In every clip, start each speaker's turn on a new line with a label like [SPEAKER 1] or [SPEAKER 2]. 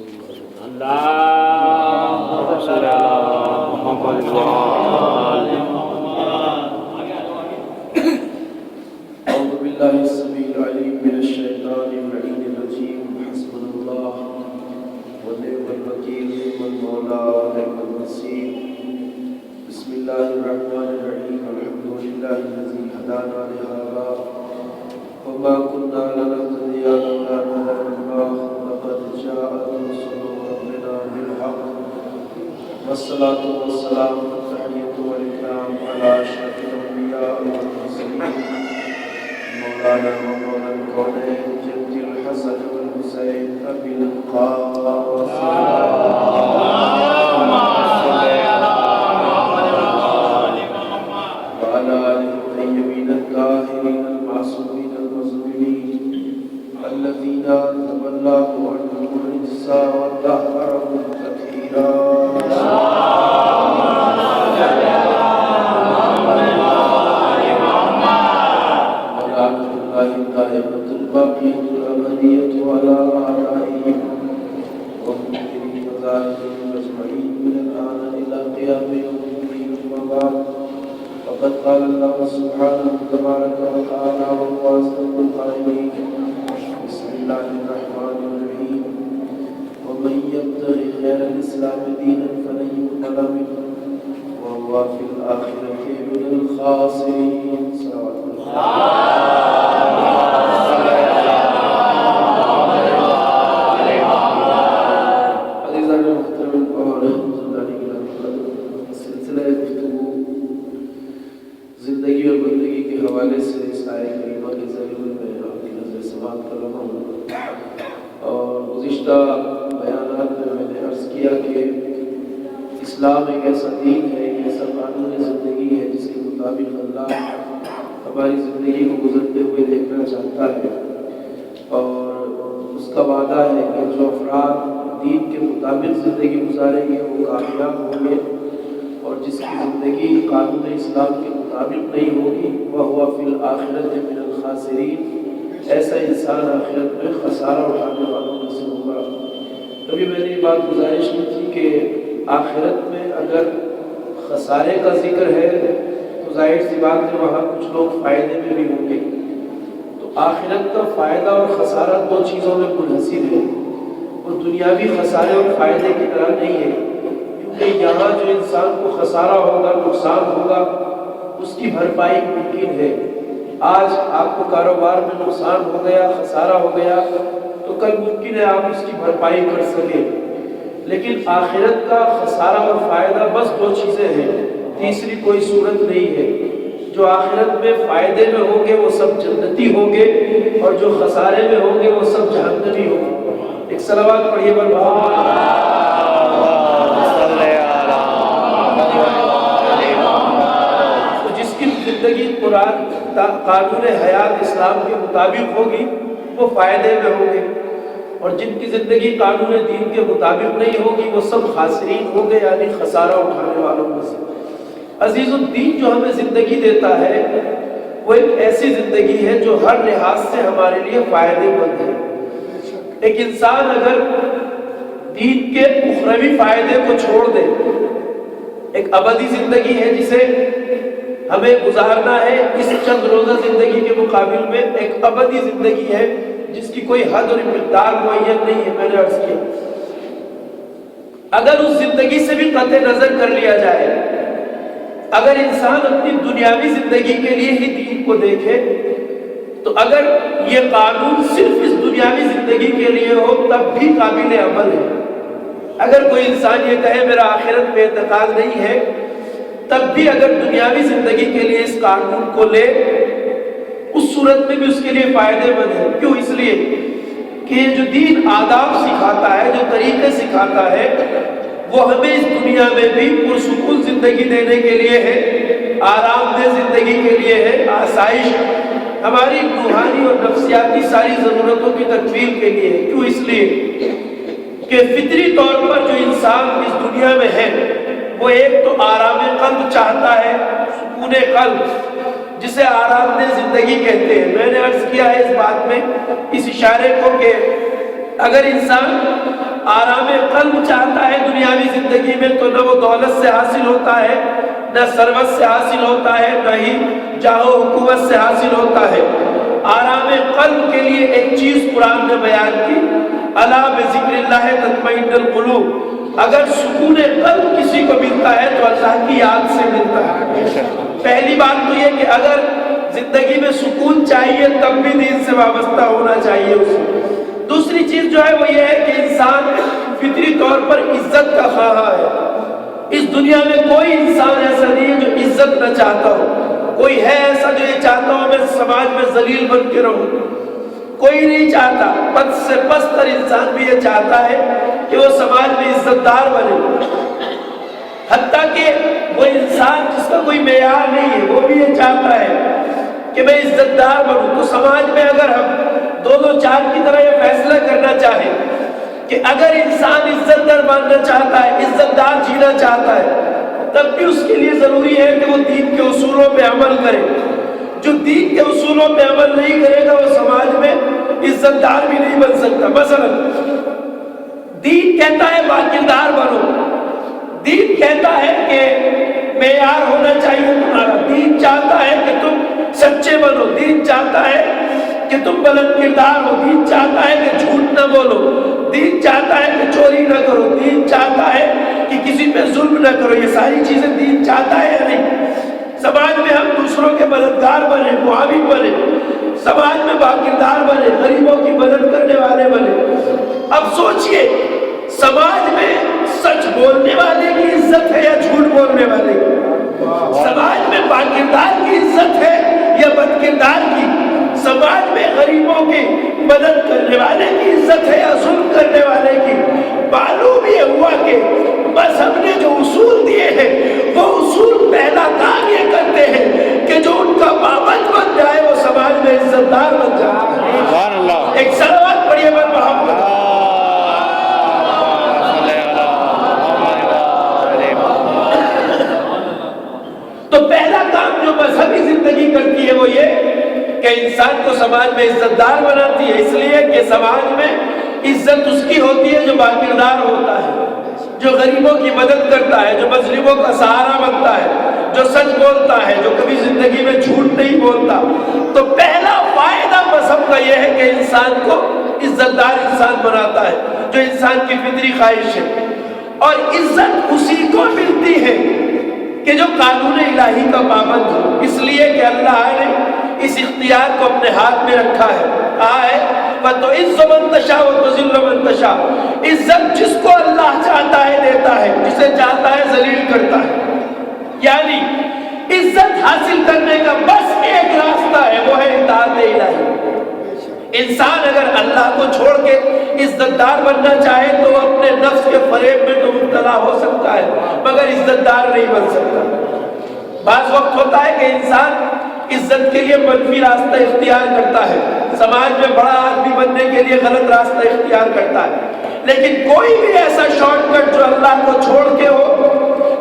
[SPEAKER 1] اللهم صل على محمد وعلى
[SPEAKER 2] أعوذ بالله السميع العليم من الشيطان اللعين الرجيم. حسبنا الله ونعم الوكيل، نعم المولى ونعم النصير. بسم الله الرحمن الرحيم. الحمد لله الذي هدانا لهذا وما كنا لنهتدي لولا أن هدانا الله. لقد جاءت رسل ربنا بالحق والصلاة والسلام والتحية والإكرام على أشرف الأنبياء والمرسلين مولانا ومولا الكونين جد الحسن والحسين أبي القاسم وعلى آله الطيبين الطاهرين المعصومين المظلومين الذين أذهب الله عنهم الرجس وطهرهم تطهيرا. الدائمة الباقية الأبدية على أعدائهم ومنكرين وظالمين أجمعين من الآن إلى قيام يوم الدين. أما بعد، فقد قال الله سبحانه تبارك وتعالى وهو أصدق القائلين: بسم الله الرحمن الرحيم. ومن يبتغي غير الإسلام دينا فلن يقبل منه وهو في الآخرة من الخاسرين. صلوات زندگی اور بندگی کے حوالے سے اس آیت کریمہ کے ذریعے میں آپ کی نظر سماعت کر رہا ہوں. اور گزشتہ بیانات میں نے عرض کیا کہ اسلام ایک ایسا دین ہے، ایک ایسا قانون زندگی ہے جس کے مطابق اللہ ہماری زندگی کو گزرتے ہوئے دیکھنا چاہتا ہے. اور اس کا وعدہ ہے کہ جو افراد دین کے مطابق زندگی گزاریں گے وہ کامیاب ہوں گے، اور جس کی زندگی قانون اسلام کے مطابق نہیں ہوگی وہ فی الآخرۃ من الخاسرین، ایسا انسان آخرت میں خسارہ اٹھانے والوں میں سے ہوگا. کبھی میں نے یہ بات گزارش کی تھی کہ آخرت میں اگر خسارے کا ذکر ہے تو ظاہر سی بات ہے وہاں کچھ لوگ فائدے میں بھی ہوں گے. تو آخرت کا فائدہ اور خسارہ دو چیزوں میں منحصر ہے، وہ دنیاوی خسارے اور فائدے کی طرح نہیں ہے. کہ یہاں جو انسان کو خسارہ ہوگا، نقصان ہوگا، اس کی بھرپائی ممکن ہے. آج آپ کو کاروبار میں نقصان ہو گیا، خسارہ ہو گیا، تو کل ممکن ہے آپ اس کی بھرپائی کر سکیں. لیکن آخرت کا خسارہ اور فائدہ بس دو چیزیں ہیں، تیسری کوئی صورت نہیں ہے. جو آخرت میں فائدے میں ہوں گے وہ سب جنتی ہوں گے، اور جو خسارے میں ہوں گے وہ سب جہنمی ہوں گے. ایک صلوات پڑھیے بر زندگی قرآن قانون حیات اسلام کے مطابق ہوگی وہ فائدے میں ہوں گے، اور جن کی زندگی قانون دین کے مطابق نہیں ہوگی وہ سب خاسرین ہوں گے، یعنی خسارہ اٹھانے والوں میں سے. عزیز الدین جو ہمیں زندگی دیتا ہے وہ ایک ایسی زندگی ہے جو ہر لحاظ سے ہمارے لیے فائدے مند ہے. ایک انسان اگر دین کے اخروی فائدے کو چھوڑ دے، ایک ابدی زندگی ہے جسے ہمیں گزارنا ہے، اس چند روزہ زندگی کے مقابل میں ایک ابدی زندگی ہے جس کی کوئی حد اور مقدار معین نہیں ہے. میں نے عرض کیا اگر اس زندگی سے بھی قطع نظر کر لیا جائے، اگر انسان اپنی دنیاوی زندگی کے لیے ہی دین کو دیکھے، تو اگر یہ قانون صرف اس دنیاوی زندگی کے لیے ہو تب بھی قابل عمل ہے. اگر کوئی انسان یہ کہے میرا آخرت میں اعتقاد نہیں ہے، تب بھی اگر دنیاوی زندگی کے لیے اس قانون کو لے، اس صورت میں بھی اس کے لیے فائدے مند ہے. کیوں؟ اس لیے کہ یہ جو دین آداب سکھاتا ہے، جو طریقے سکھاتا ہے، وہ ہمیں اس دنیا میں بھی پرسکون زندگی دینے کے لیے ہے، آرام دہ زندگی کے لیے ہے، آسائش، ہماری روحانی اور نفسیاتی ساری ضرورتوں کی تکمیل کے لیے ہے. کیوں؟ اس لیے کہ فطری طور پر جو انسان اس دنیا میں ہے وہ ایک تو آرام قلب چاہتا ہے، سکون قلب، جسے آرام دہ زندگی کہتے ہیں. میں نے عرض کیا ہے اس بات میں اس اشارے کو کہ اگر انسان آرام قلب چاہتا ہے دنیاوی زندگی میں تو نہ وہ دولت سے حاصل ہوتا ہے، نہ ثروت سے حاصل ہوتا ہے، نہ ہی جاہ و حکومت سے حاصل ہوتا ہے۔ آرام قلب کے لیے ایک چیز قرآن نے بیان کی، الا بذکر اللہ تطمئن القلوب۔ اگر سکون قلب کسی کو ملتا ہے تو اللہ کی یاد سے ملتا ہے۔ پہلی بات تو یہ کہ اگر زندگی میں سکون چاہیے تب بھی دین سے وابستہ ہونا چاہیے اسے۔ دوسری چیز جو ہے وہ یہ ہے کہ انسان فطری طور پر عزت کا خواہاں ہے۔ اس دنیا میں کوئی انسان ایسا نہیں ہے جو عزت نہ چاہتا ہو۔ کوئی ہے ایسا جو یہ چاہتا ہو میں سماج میں ذلیل بن کے رہوں؟ کوئی نہیں چاہتا۔ پست سے پست تر انسان بھی یہ چاہتا ہے کہ وہ سماج میں عزت دار بنے۔ حتیٰ کہ وہ انسان جس کا کوئی معیار نہیں ہے وہ بھی یہ چاہتا ہے کہ میں عزت دار بنوں۔ تو سماج میں اگر ہم دو چار کی طرح یہ فیصلہ کرنا چاہیں کہ اگر انسان عزت دار بننا چاہتا ہے، عزت دار جینا چاہتا ہے، تب بھی اس کے لیے ضروری ہے کہ وہ دین کے اصولوں پہ عمل کرے۔ جو دین کے اصولوں پہ عمل نہیں کرے گا وہ سماج میں عزت دار بھی نہیں بن سکتا۔ مثلا دین کہتا ہے باکردار بنو، دین کہتا ہے کہ معیار ہونا چاہیے تمہارا، دین چاہتا ہے کہ تم سچے بنو، دین چاہتا ہے کہ تم بلند کردار ہو، دین چاہتا ہے کہ جھوٹ نہ بولو، دین چاہتا ہے کہ چوری نہ کرو، دین چاہتا ہے کہ کسی پہ ظلم نہ کرو۔ یہ ساری چیزیں دین چاہتا ہے یا نہیں؟ سماج میں ہم دوسروں کے مددگار بنے، معاون بنے، سماج میں باکردار بنے، غریبوں کی مدد کرنے والے بنے۔ اب سوچئے سماج میں سچ بولنے والے کی عزت ہے یا جھوٹ بولنے والے کی؟ سماج میں باکردار کی عزت ہے یا بدکردار کی؟ سماج میں غریبوں کی مدد کرنے والے کی عزت ہے یا ظلم کرنے والے کی؟ معلوم یہ ہوا کہ مذہب نے جو اصول دیے ہیں وہ اصول پہلا کام یہ کرتے ہیں کہ جو ان کا پابند بن جائے وہ سماج میں عزت دار بن جائے۔
[SPEAKER 1] سبحان اللہ۔
[SPEAKER 2] ایک صلوات پڑھیے بر محمد۔ تو پہلا کام جو مذہبی زندگی کرتی ہے وہ یہ کہ انسان کو سماج میں عزت دار بناتی ہے، اس لیے کہ سماج میں عزت اس کی ہوتی ہے جو باکردار ہوتا ہے، جو غریبوں کی مدد کرتا ہے، جو مظلوموں کا سہارا بنتا ہے، جو سچ بولتا ہے، جو کبھی زندگی میں جھوٹ نہیں بولتا۔ تو پہلا فائدہ مذہب کا یہ ہے کہ انسان کو عزت دار انسان بناتا ہے، جو انسان کی فطری خواہش ہے۔ اور عزت اسی کو ملتی ہے کہ جو قانون الہی کا پابند ہو، اس لیے کہ اللہ نے اس اختیار کو اپنے ہاتھ میں رکھا ہے۔ کہا ہے وَتُعِزُّ مَن تَشَاءُ وَتُذِلُّ مَن تَشَاءُ۔ عزت جس کو اللہ چاہتا ہے دیتا ہے، جسے چاہتا ہے ذلیل کرتا ہے۔ یعنی عزت حاصل کرنے کا بس ایک راستہ ہے، وہ ہے اطاعت الہی۔ انسان اگر اللہ کو چھوڑ کے عزت دار بننا چاہے تو وہ اپنے نفس کے فریب میں تو مبتلا ہو سکتا ہے مگر عزت دار نہیں بن سکتا۔ بعض وقت ہوتا ہے کہ انسان عزت کے لیے منفی راستہ اختیار کرتا ہے، سماج میں بڑا آدمی بننے کے لیے غلط راستہ اختیار کرتا ہے، لیکن کوئی بھی ایسا شارٹ کٹ جو اللہ کو چھوڑ کے ہو،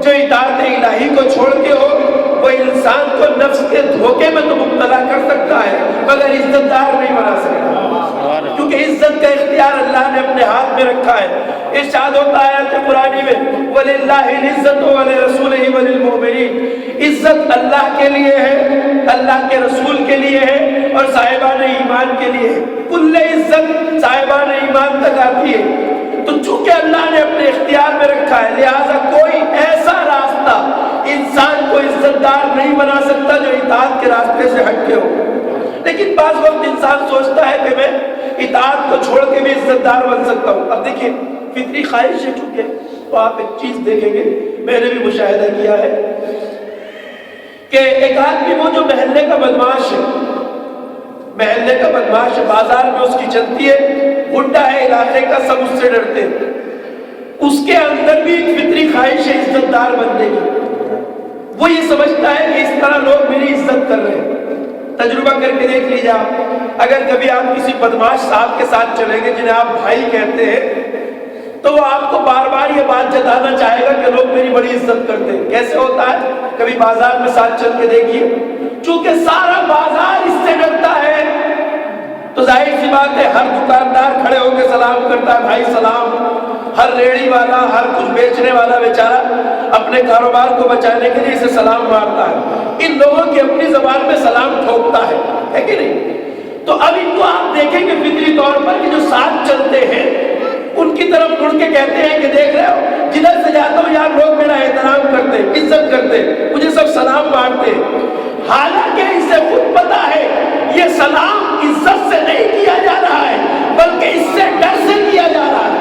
[SPEAKER 2] جو اطاعت الہی کو چھوڑ کے ہو، وہ انسان کو نفس کے دھوکے میں تو مبتلا کر سکتا ہے مگر عزت دار نہیں بنا سکتا، کیونکہ عزت کا اختیار اللہ نے اپنے ہاتھ میں رکھا ہے۔ ارشاد ہوتا ہے آیت قرآنی میں وَلِلَّهِ الْعِزَّةُ وَلِرَسُولِهِ وَلِلْمُؤْمِنِينَ، عزت اللہ کے لیے ہے، اللہ کے رسول کے لیے ہے اور صاحبان ایمان کے لیے ہے۔ کل عزت صاحبان ایمان تک آتی ہے۔ تو چونکہ اللہ نے اپنے اختیار میں رکھا ہے لہٰذا کوئی ایسا راستہ انسان کو عزت دار نہیں بنا سکتا جو اطاعت کے راستے سے ہٹ کے ہو۔ لیکن بعض وقت انسان سوچتا ہے کہ میں اطاعت کو چھوڑ کے بھی عزت دار بن سکتا ہوں۔ اب دیکھیں فطری خواہش ہے چونکہ، تو آپ ایک چیز دیکھیں گے، میں نے بھی مشاہدہ کیا ہے کہ ایک آدمی وہ جو محلے کا بدماش ہے، محلے کا بدماش ہے، بازار میں اس کی چلتی ہے، گنڈا ہے علاقے کا، سب اس سے ڈرتے ہیں، اس کے اندر بھی ایک فطری خواہش ہے عزت دار بننے کی۔ وہ یہ سمجھتا ہے کہ اس طرح لوگ میری عزت کر رہے ہیں۔ تجربہ کر کے دیکھ لیجیے آپ، اگر کبھی آپ کسی بدماش صاحب کے ساتھ چلیں گے جنہیں آپ بھائی کہتے ہیں تو وہ آپ کو بار بار یہ بات جتانا چاہے گا کہ لوگ میری بڑی عزت کرتے ہیں۔ کیسے ہوتا ہے؟ کبھی بازار میں ساتھ چل کے دیکھیے، چونکہ سارا بازار اس سے ڈرتا ہے تو ظاہر سی بات ہے ہر دکاندار کھڑے ہو کے سلام کرتا ہے، بھائی سلام، ہر ریڑھی والا، ہر کچھ بیچنے والا بیچارہ اپنے کاروبار کو بچانے کے لیے اسے سلام مارتا ہے، ان لوگوں کی اپنی زبان میں سلام ٹھوکتا ہے کہ نہیں؟ تو اب ان کو آپ دیکھیں گے فطری طور پر کہ جو ساتھ چلتے ہیں ان کی طرف مڑ کے کہتے ہیں کہ دیکھ رہے ہو جدھر سے جاتا ہوں یار لوگ میرا احترام کرتے، عزت کرتے، مجھے سب سلام مارتے، حالانکہ اسے خود پتا ہے یہ سلام عزت سے نہیں کیا جا رہا ہے بلکہ اس سے ڈر سے کیا جا رہا ہے۔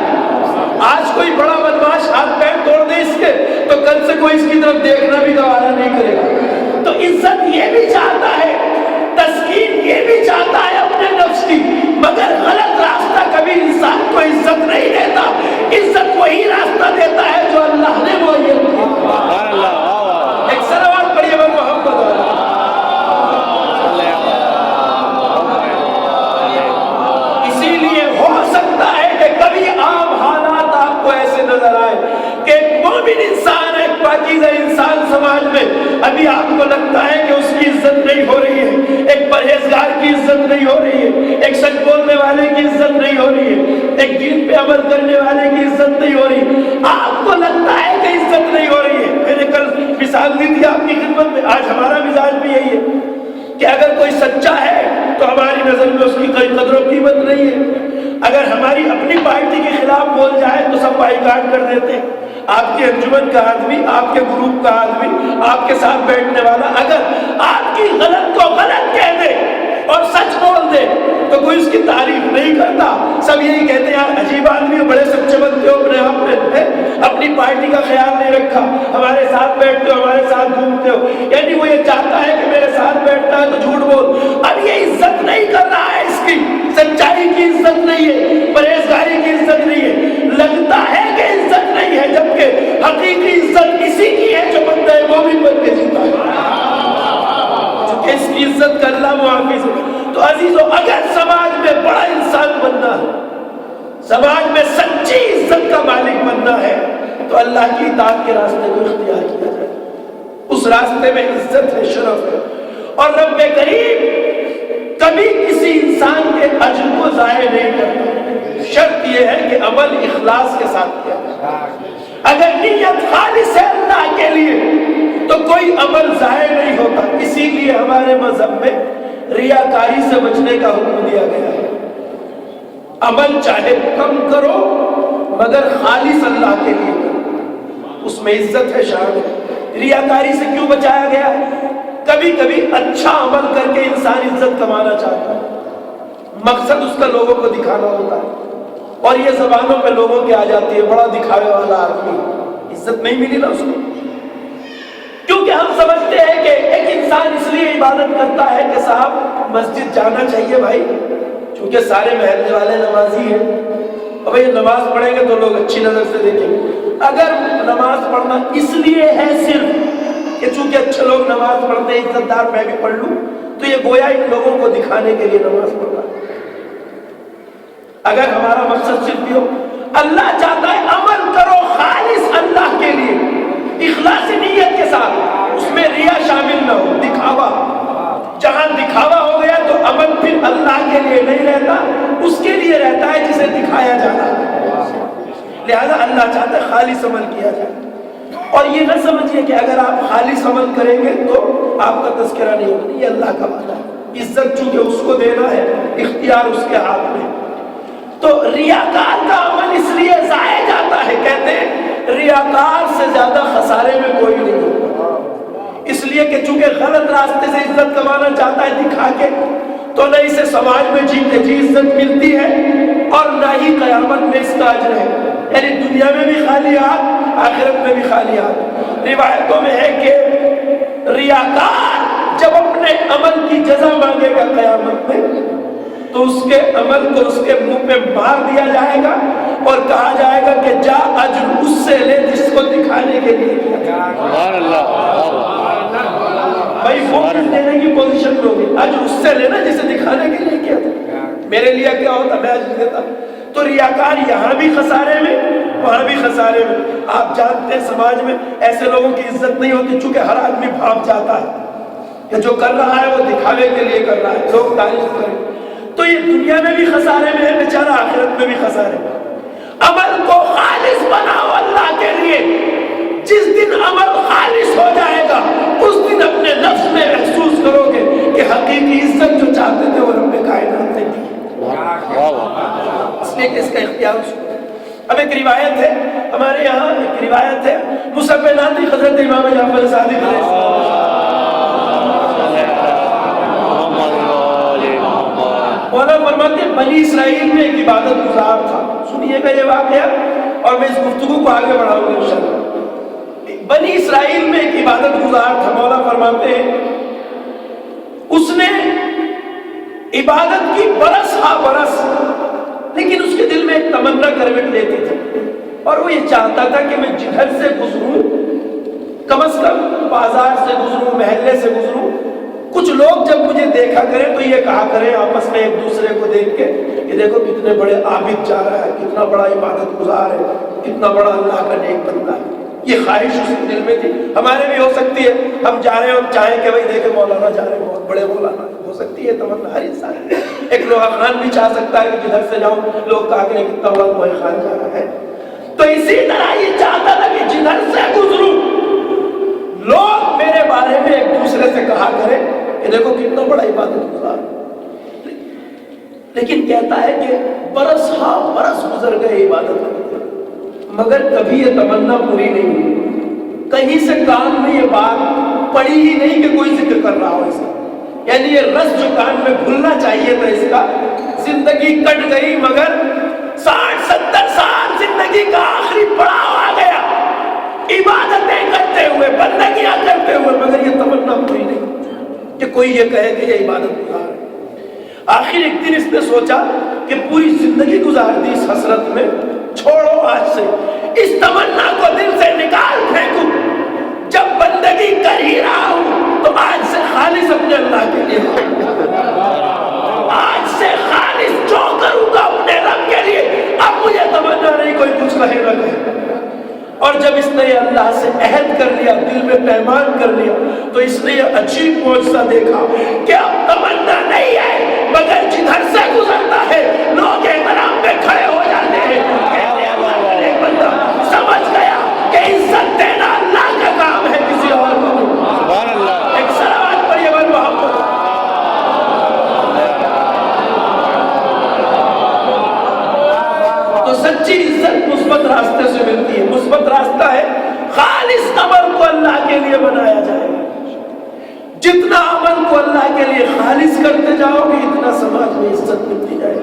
[SPEAKER 2] آج کوئی بڑا بدماش ہاتھ پیر توڑ دے اس کے تو کل سے کوئی اس کی طرف دیکھنا بھی گوارا نہیں کرے گا۔ تو عزت یہ بھی چاہتا ہے، تسکین یہ بھی چاہتا ہے اپنے نفس کی، مگر غلط راستہ کبھی انسان کو عزت نہیں دیتا، عزت وہی راستہ دیتا ہے جو اللہ نے معین کیا۔ ایک صلوات پڑھیے محمد۔ اسی لیے ہو سکتا ہے کہ کبھی عام حالات آپ کو ایسے نظر آئے کہ ایک مومن انسان، ایک پاکیزہ انسان سماج میں ابھی آپ کو لگتا ہے کہ اس کی عزت نہیں ہو رہی ہے، ایک پرہیزگار کی عزت نہیں ہو رہی ہے، ایک سچ بولنے والے کی عزت نہیں ہو رہی ہے، ایک دین پہ عمل کرنے والے کی عزت نہیں ہو رہی، آپ کو لگتا ہے کہ عزت نہیں ہو رہی ہے۔ میں نے کل مثال دی تھی آپ کی خدمت میں، آج ہمارا مزاج بھی یہی ہے کہ اگر کوئی سچا ہے تو ہماری نظر میں اس کی کوئی قدر و قیمت نہیں ہے، اگر ہماری اپنی پارٹی کے خلاف بول جائے تو سب بائیکاٹ کر دیتے ہیں۔ آپ کے انجمن کا آدمی، آپ کے گروپ کا آدمی، آپ کے ساتھ بیٹھنے والا اگر آپ کی غلط کو غلط کہہ دے اور سچ بول دے تو کوئی اس کی تعریف نہیں کرتا، سب یہی کہتے ہیں یار عجیب آدمی ہو، بڑے سچے بنتے ہو، اپنے آپ میں اپنی پارٹی کا خیال نہیں رکھا، ہمارے ساتھ بیٹھتے ہو، ہمارے ساتھ گھومتے ہو، یعنی وہ یہ چاہتا ہے کہ میرے ساتھ بیٹھتا ہے تو جھوٹ بول۔ اب یہ عزت نہیں کر رہا ہے، اس کی سچائی کی عزت نہیں ہے، پرہیزگاری کی عزت نہیں ہے، لگتا ہے کہ عزت نہیں ہے جبکہ حقیقی عزت اسی کی ہے جو بندہ مومن بن کے جیتا ہے، چونکہ اس کی عزت کا اللہ محافظ ہے۔ تو عزیزو اگر سماج میں بڑا انسان بننا ہے، سماج میں سچی عزت کا مالک بننا ہے تو اللہ کی اطاعت کے راستے کو اختیار کیا جائے، اس راستے میں عزت ہے، شرف ہے، اور رب کریم کبھی کسی انسان کے اجر کو ضائع نہیں کرتا، شرط یہ ہے کہ عمل اخلاص کے ساتھ کیا جائے۔ اگر نیت خالص ہے اللہ کے لیے تو کوئی عمل ضائع نہیں ہوتا، اسی لیے ہمارے مذہب میں ریاکاری سے بچنے کا حکم دیا گیا ہے، عمل چاہے کم کرو مگر خالص اللہ کے لیے کرو، اس میں عزت ہے، شان ہے۔ ریاکاری سے کیوں بچایا گیا ہے؟ کبھی کبھی اچھا عمل کر کے انسان عزت کمانا چاہتا ہے، مقصد اس کا لوگوں کو دکھانا ہوتا ہے، اور یہ زبانوں پہ لوگوں کے آ جاتی ہے بڑا دکھاوے والا آدمی، عزت نہیں ملی نا اس کو، کیونکہ ہم سمجھتے ہیں کہ ایک انسان اس لیے عبادت کرتا ہے کہ صاحب مسجد جانا چاہیے بھائی، چونکہ سارے محلے والے نمازی ہیں، اور بھائی نماز پڑھیں گے تو لوگ اچھی نظر سے دیکھیں گے۔ اگر نماز پڑھنا اس لیے ہے صرف کہ چونکہ اچھے لوگ نماز پڑھتے ہیں، عزت دار میں بھی پڑھ لوں، تو یہ گویا ان لوگوں کو دکھانے کے لیے نماز پڑھنا ہے۔ اگر ہمارا مقصد صرف یہ ہو، اللہ چاہتا ہے عمل کرو خالص اللہ کے لیے، اخلاص نیت کے ساتھ، اس میں ریا شامل نہ ہو، دکھاوا، جہاں دکھاوا ہو گیا تو عمل پھر اللہ کے لیے نہیں رہتا، اس کے لیے رہتا ہے جسے دکھایا جانا ہے۔ لہذا اللہ چاہتا ہے خالص عمل کیا جائے، اور یہ نہ سمجھیے کہ اگر آپ خالص عمل کریں گے تو آپ کا تذکرہ نہیں ہوگا، یہ اللہ کا وعدہ ہے، عزت چونکہ اس کو دینا ہے، اختیار اس کے ہاتھ میں۔ تو ریاکار کا عمل اس لیے ضائع جاتا ہے، کہتے ہیں ریاکار سے زیادہ خسارے میں کوئی نہیں ہوتا، اس لیے کہ چونکہ غلط راستے سے عزت کمانا چاہتا ہے دکھا کے، تو نہ اسے سماج میں جیتے جی عزت ملتی ہے اور نہ ہی قیامت میں اس کا اجر ہے، یعنی دنیا میں بھی خالی ہاتھ، آخرت میں بھی خالی ہاتھ۔ روایتوں میں ہے کہ ریاکار جب اپنے عمل کی جزا مانگے گا قیامت میں تو اس کے عمل کو اس کے منہ پہ مار دیا جائے گا اور کہا جائے گا کہ جا اجر اس سے لے جس کو دکھانے کے لیے کیا۔ سبحان اللہ، بھائی وہ دینے کی پوزیشن ہوگی، اجر اس سے لینا جسے دکھانے کے لیے کیا تھا، میرے لیے کیا ہوتا میں اجر دیتا۔ تو ریاکار یہاں بھی خسارے میں، وہاں بھی خسارے میں۔ آپ جانتے ہیں سماج میں ایسے لوگوں کی عزت نہیں ہوتی چونکہ ہر آدمی بھاگ جاتا ہے کہ جو کر رہا ہے وہ دکھاوے کے لیے کر رہا ہے، لوگ تعریف کریں، تو یہ دنیا میں بھی خسارے میں ہے بیچارہ، آخرت میں بھی خسارے میں۔ عمل کو خالص بناؤ اللہ کے لیے. جس دن عمل خالص ہو جائے گا اس دن اپنے نفس میں محسوس کرو گے کہ حقیقی عزت جو چاہتے تھے وہ رب کائنات نے دی. اس لیے کہ اس کا اختیار اس کو. اب ایک روایت ہے ہمارے یہاں، ایک روایت ہے مصحف ناطق حضرت امام جعفر صادق علیہ السلام. مولانا فرماتے ہیں بنی اسرائیل میں ایک عبادت گزار تھا. سنیے گا یہ واقعہ اور میں اس گفتگو کو آگے بڑھاؤں گا انشاءاللہ. بنی اسرائیل میں ایک عبادت گزار تھا. مولانا فرماتے ہیں اس نے عبادت کی برس ہا برس، لیکن اس کے دل میں ایک تمنا کروٹ لیتی تھی اور وہ یہ چاہتا تھا کہ میں جدھر سے گزروں، کم از کم بازار سے گزروں، محلے سے گزروں، کچھ لوگ جب مجھے دیکھا کریں تو یہ کہا کریں آپس میں ایک دوسرے کو دیکھ کے کہ دیکھو کتنے بڑے عابد جا رہا ہے، کتنا بڑا عبادت گزار ہے، کتنا بڑا اللہ کا نیک بندہ ہے. یہ خواہش اس کے دل میں تھی. ہمارے بھی ہو سکتی ہے، ہم جا رہے ہیں ہم چاہیں کہ بھائی دیکھیں مولانا جا رہے ہیں، بہت بڑے مولانا. ہو سکتی ہے تمنا ہر انسان. ایک لوہا خان بھی چاہ سکتا ہے کہ جدھر سے جاؤں لوگ کہا کہ کتنا بڑا لوہا خان جا رہا ہے. تو اسی طرح یہ چاہتا تھا کہ جدھر سے گزروں لوگ میرے بارے میں ایک دوسرے سے کہا کریں کہ دیکھو کتنا بڑا عبادت گزار. لیکن کہتا ہے کہ برس ہا برس گزر گئے عبادت میں، مگر کبھی یہ تمنا پوری نہیں ہوئی. کہیں سے کان میں یہ بات پڑی ہی نہیں کہ کوئی ذکر کر رہا ہو اس کا. یعنی یہ رس جو کان میں بھولنا چاہیے تھا اس کا، زندگی کٹ گئی مگر 60-70 سال زندگی کا آخری پڑاؤ آ گیا عبادتیں کرتے ہوئے، بندگیاں کرتے ہوئے، مگر یہ تمنا پوری نہیں کہ کوئی یہ کہے کہ یہ عبادت گزار ہے. آخر ایک دن اس نے سوچا کہ پوری زندگی گزار دی اس حسرت میں، چھوڑو آج سے اس تمنا کو دل سے نکال پھینکوں. جب بندگی کر ہی رہا ہوں تو آج سے خالص اپنے اللہ کے لیے، آج سے خالص جو کروں گا اپنے رب کے لیے. اب مجھے تمنا نہیں کوئی کچھ کہے نہ کہے. اور جب اس نے اللہ سے عہد کر لیا، دل میں پیمان کر لیا، تو اس نے یہ عجیب معجزہ دیکھا کہ اب تمنا نہیں ہے مگر جدھر سے گزرتا ہے لوگ احترام میں کھڑے ہو جاتے ہیں. کہتے ہیں اللہ کا ایک بندہ سمجھ گیا کہ عزت دینا اللہ کا کام ہے، کسی اور کو. سبحان اللہ. ایک صلوات پر یہ بن محمد. تو سچی عزت مثبت راستے سے ملتی ہے. مثبت راستہ ہے خالص عمل کو اللہ کے لیے بنایا جائے. جتنا عمل کو اللہ کے لیے خالص کرتے جاؤ گے اتنا سماج میں عزت ملتی جائے گی.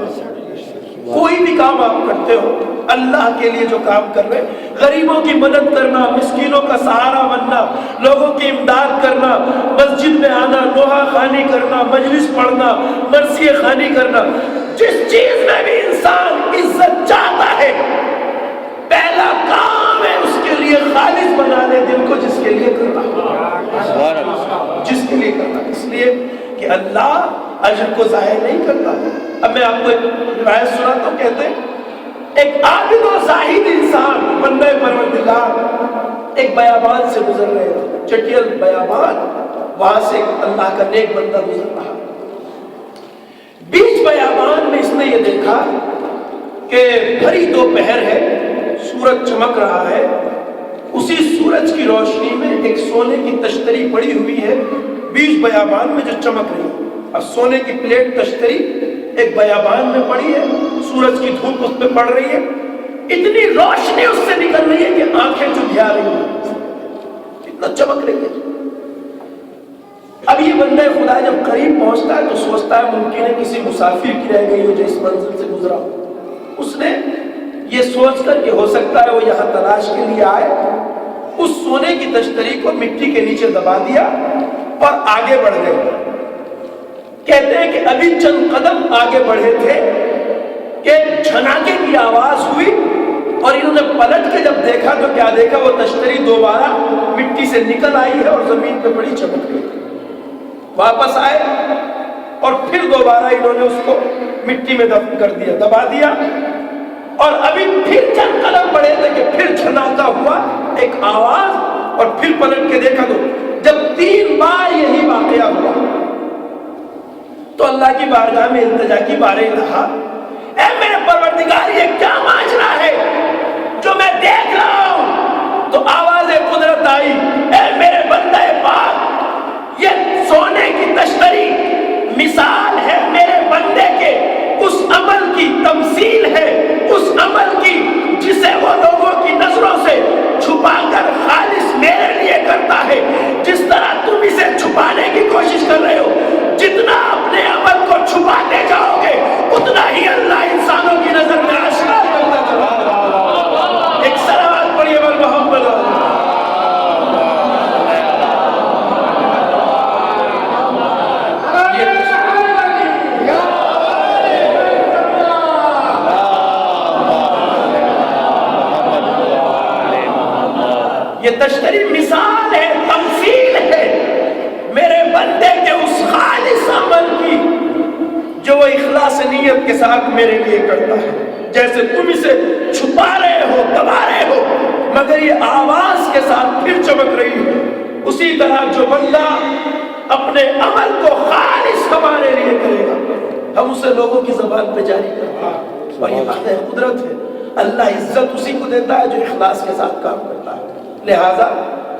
[SPEAKER 2] کوئی بھی کام آپ کرتے ہو اللہ کے لیے جو کام کر رہے، غریبوں کی مدد کرنا، مسکینوں کا سہارا بننا، لوگوں کی امداد کرنا، مسجد میں آنا، لوہا خوانی کرنا، مجلس پڑھنا، مرثیہ خوانی کرنا، جس چیز میں بھی انسان عزت چاہتا ہے پہلا کام ہے اس کے لیے خالص بنا لے دل کو، جس کے لیے کرنا، جس کے لیے کرنا. اس لیے کہ اللہ اجر کو ضائع نہیں کرتا. اب میں آپ کو ایک روایت سناتا ہوں. کہتے ہیں ایک عابد و زاہد انسان بندہ پروردگار ایک بیابان سے گزر رہے تھے، چٹیل بیابان. وہاں سے اللہ کا نیک بندہ گزر رہا. بیچ بیابان میں اس نے یہ دیکھا کہ بھری دوپہر ہے، سورج چمک رہا ہے. اسی سورج کی روشنی میں ایک سونے کی تشتری پڑی ہوئی ہے بیچ بیابان میں جو چمک رہی ہے. اب سونے کی پلیٹ تشتری ایک بیابان میں پڑی ہے، سورج کی دھوپ اس پہ پڑ رہی ہے، اتنی روشنی اس سے نکل رہی ہے کہ آنکھیں چبھیا رہی ہیں، اتنا چمک رہی ہے. اب یہ بندہ خدا جب قریب پہنچتا ہے تو سوچتا ہے ممکن ہے کسی مسافر کی رہ گئی ہو جو اس منزل سے گزرا ہو. اس نے یہ سوچ کر کہ ہو سکتا ہے وہ یہاں تلاش کے لیے آئے، اس سونے کی تشتری کو مٹی کے نیچے دبا دیا اور آگے بڑھ گئے. کہتے ہیں کہ ابھی چند قدم آگے بڑھے تھے کہ جھناکے کی آواز ہوئی اور انہوں نے پلٹ کے جب دیکھا تو کیا دیکھا، وہ تشتری دوبارہ مٹی سے نکل آئی ہے اور زمین پہ بڑی چمک گئی. واپس آئے اور پھر دوبارہ انہوں نے اس کو مٹی میں دفن کر دیا، دبا دیا. اور ابھی پھر چند قدم بڑھے تھے کہ پھر جھناکا ہوا، ایک آواز، اور پھر پلٹ کے دیکھا تو جب 3 بار یہی واقعہ ہوا تو اللہ کی بارگاہ میں التجا کی بارے رہا، اے میرے پروردگار یہ کیا ماجرا ہے دیکھ رہا ہوں تو آواز قدرت آئی، اے میرے بندہ پاک، یہ سونے کی تشتری مثال ہے میرے بندے کے اس عمل کی، تمثیل ہے اس عمل کی جسے وہ لوگوں کی نظروں سے چھپا کر خالص میرے لیے کرتا ہے۔ جس طرح تم اسے چھپانے کی کوشش کر رہے ہو، جتنا اپنے عمل کو چھپاتے جاؤ گے اتنا ہی اللہ انسانوں کی نظر میں آشکار کرتا چلا جائے۔ ایک صلوات پڑھیے بل محمد۔ یہ تشتری مثال ہے، تمثیل ہے میرے بندے کے اس خالص عمل کی جو وہ اخلاص نیت کے ساتھ میرے لیے کرتا ہے۔ جیسے تم اسے چھپا رہے ہو، دبا رہے ہو، مگر یہ آواز کے ساتھ پھر چمک رہی ہے، اسی طرح جو بندہ اپنے عمل کو خالص ہمارے لیے کرے گا ہم اسے لوگوں کی زبان پہ جاری کرتے ہیں۔ اور یہ بات ہے، قدرت ہے، اللہ عزت اسی کو دیتا ہے جو اخلاص کے ساتھ کام کرتا ہے۔ لہذا